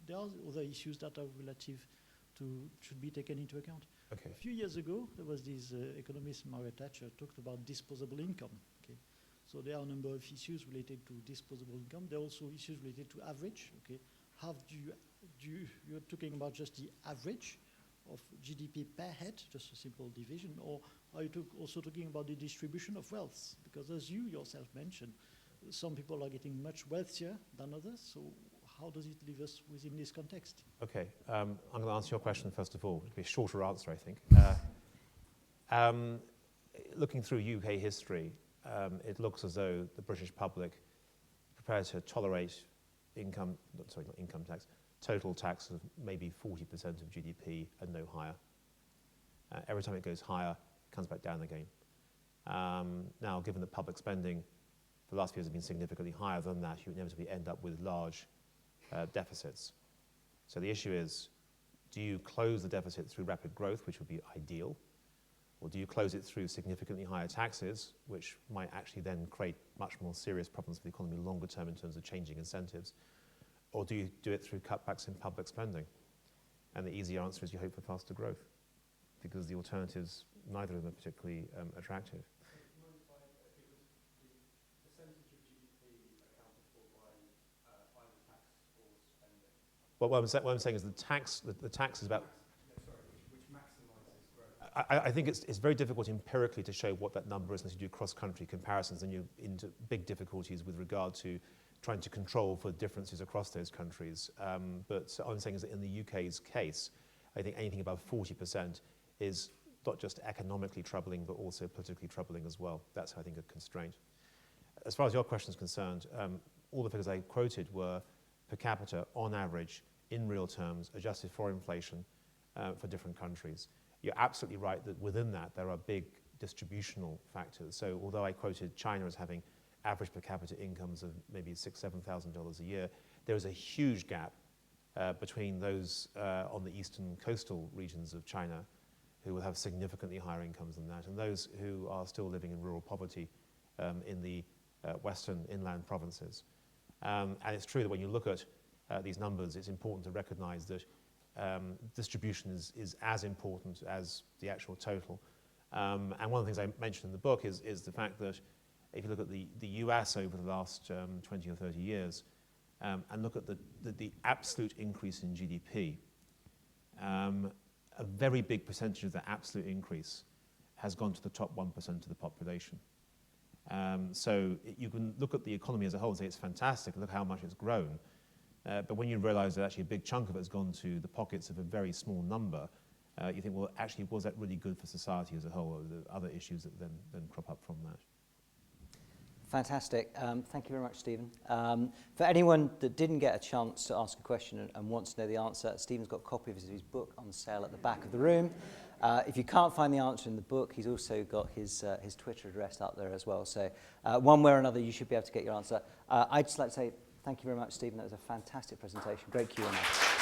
there are other issues that are relative to, should be taken into account. Okay. A few years ago, there was this economist, Margaret Thatcher, talked about disposable income. Okay, so there are a number of issues related to disposable income. There are also issues related to average. Okay, how you're talking about just the average of GDP per head, just a simple division, or are you also talking about the distribution of wealth? Because as you yourself mentioned, some people are getting much wealthier than others. So how does it leave us within this context? Okay, I'm going to answer your question first of all. It'll be a shorter answer, I think. Looking through UK history, it looks as though the British public prepared to tolerate total tax of maybe 40% of GDP and no higher. Every time it goes higher, it comes back down again. Now, given that public spending for the last few years has been significantly higher than that, you inevitably end up with large deficits. So the issue is, do you close the deficit through rapid growth, which would be ideal, or do you close it through significantly higher taxes, which might actually then create much more serious problems for the economy longer term in terms of changing incentives, or do you do it through cutbacks in public spending? And the easy answer is you hope for faster growth, because the alternatives, neither of them are particularly attractive. Well, what I'm saying is the tax is about. Which maximizes growth. I think it's very difficult empirically to show what that number is unless you do cross-country comparisons, and you're into big difficulties with regard to trying to control for differences across those countries. But what I'm saying is that in the UK's case, I think anything above 40% is not just economically troubling, but also politically troubling as well. That's, I think, a constraint. As far as your question is concerned, all the figures I quoted were per capita, on average, in real terms, adjusted for inflation for different countries. You're absolutely right that within that there are big distributional factors. So although I quoted China as having average per capita incomes of maybe $6,000, $7,000 a year, there is a huge gap between those on the eastern coastal regions of China who will have significantly higher incomes than that, and those who are still living in rural poverty in the western inland provinces. And it's true that when you look at these numbers, it's important to recognize that distribution is as important as the actual total. And one of the things I mentioned in the book is the fact that if you look at the US over the last 20 or 30 years and look at the absolute increase in GDP, a very big percentage of that absolute increase has gone to the top 1% of the population. So you can look at the economy as a whole and say it's fantastic, look how much it's grown. But when you realize that actually a big chunk of it has gone to the pockets of a very small number, you think, well, actually, was that really good for society as a whole, or the other issues that then crop up from that? Fantastic. Thank you very much, Stephen. For anyone that didn't get a chance to ask a question and wants to know the answer, Stephen's got a copy of his book on sale at the back of the room. If you can't find the answer in the book, he's also got his Twitter address up there as well. So one way or another, you should be able to get your answer. I'd just like to say thank you very much, Stephen. That was a fantastic presentation. Great Q&A.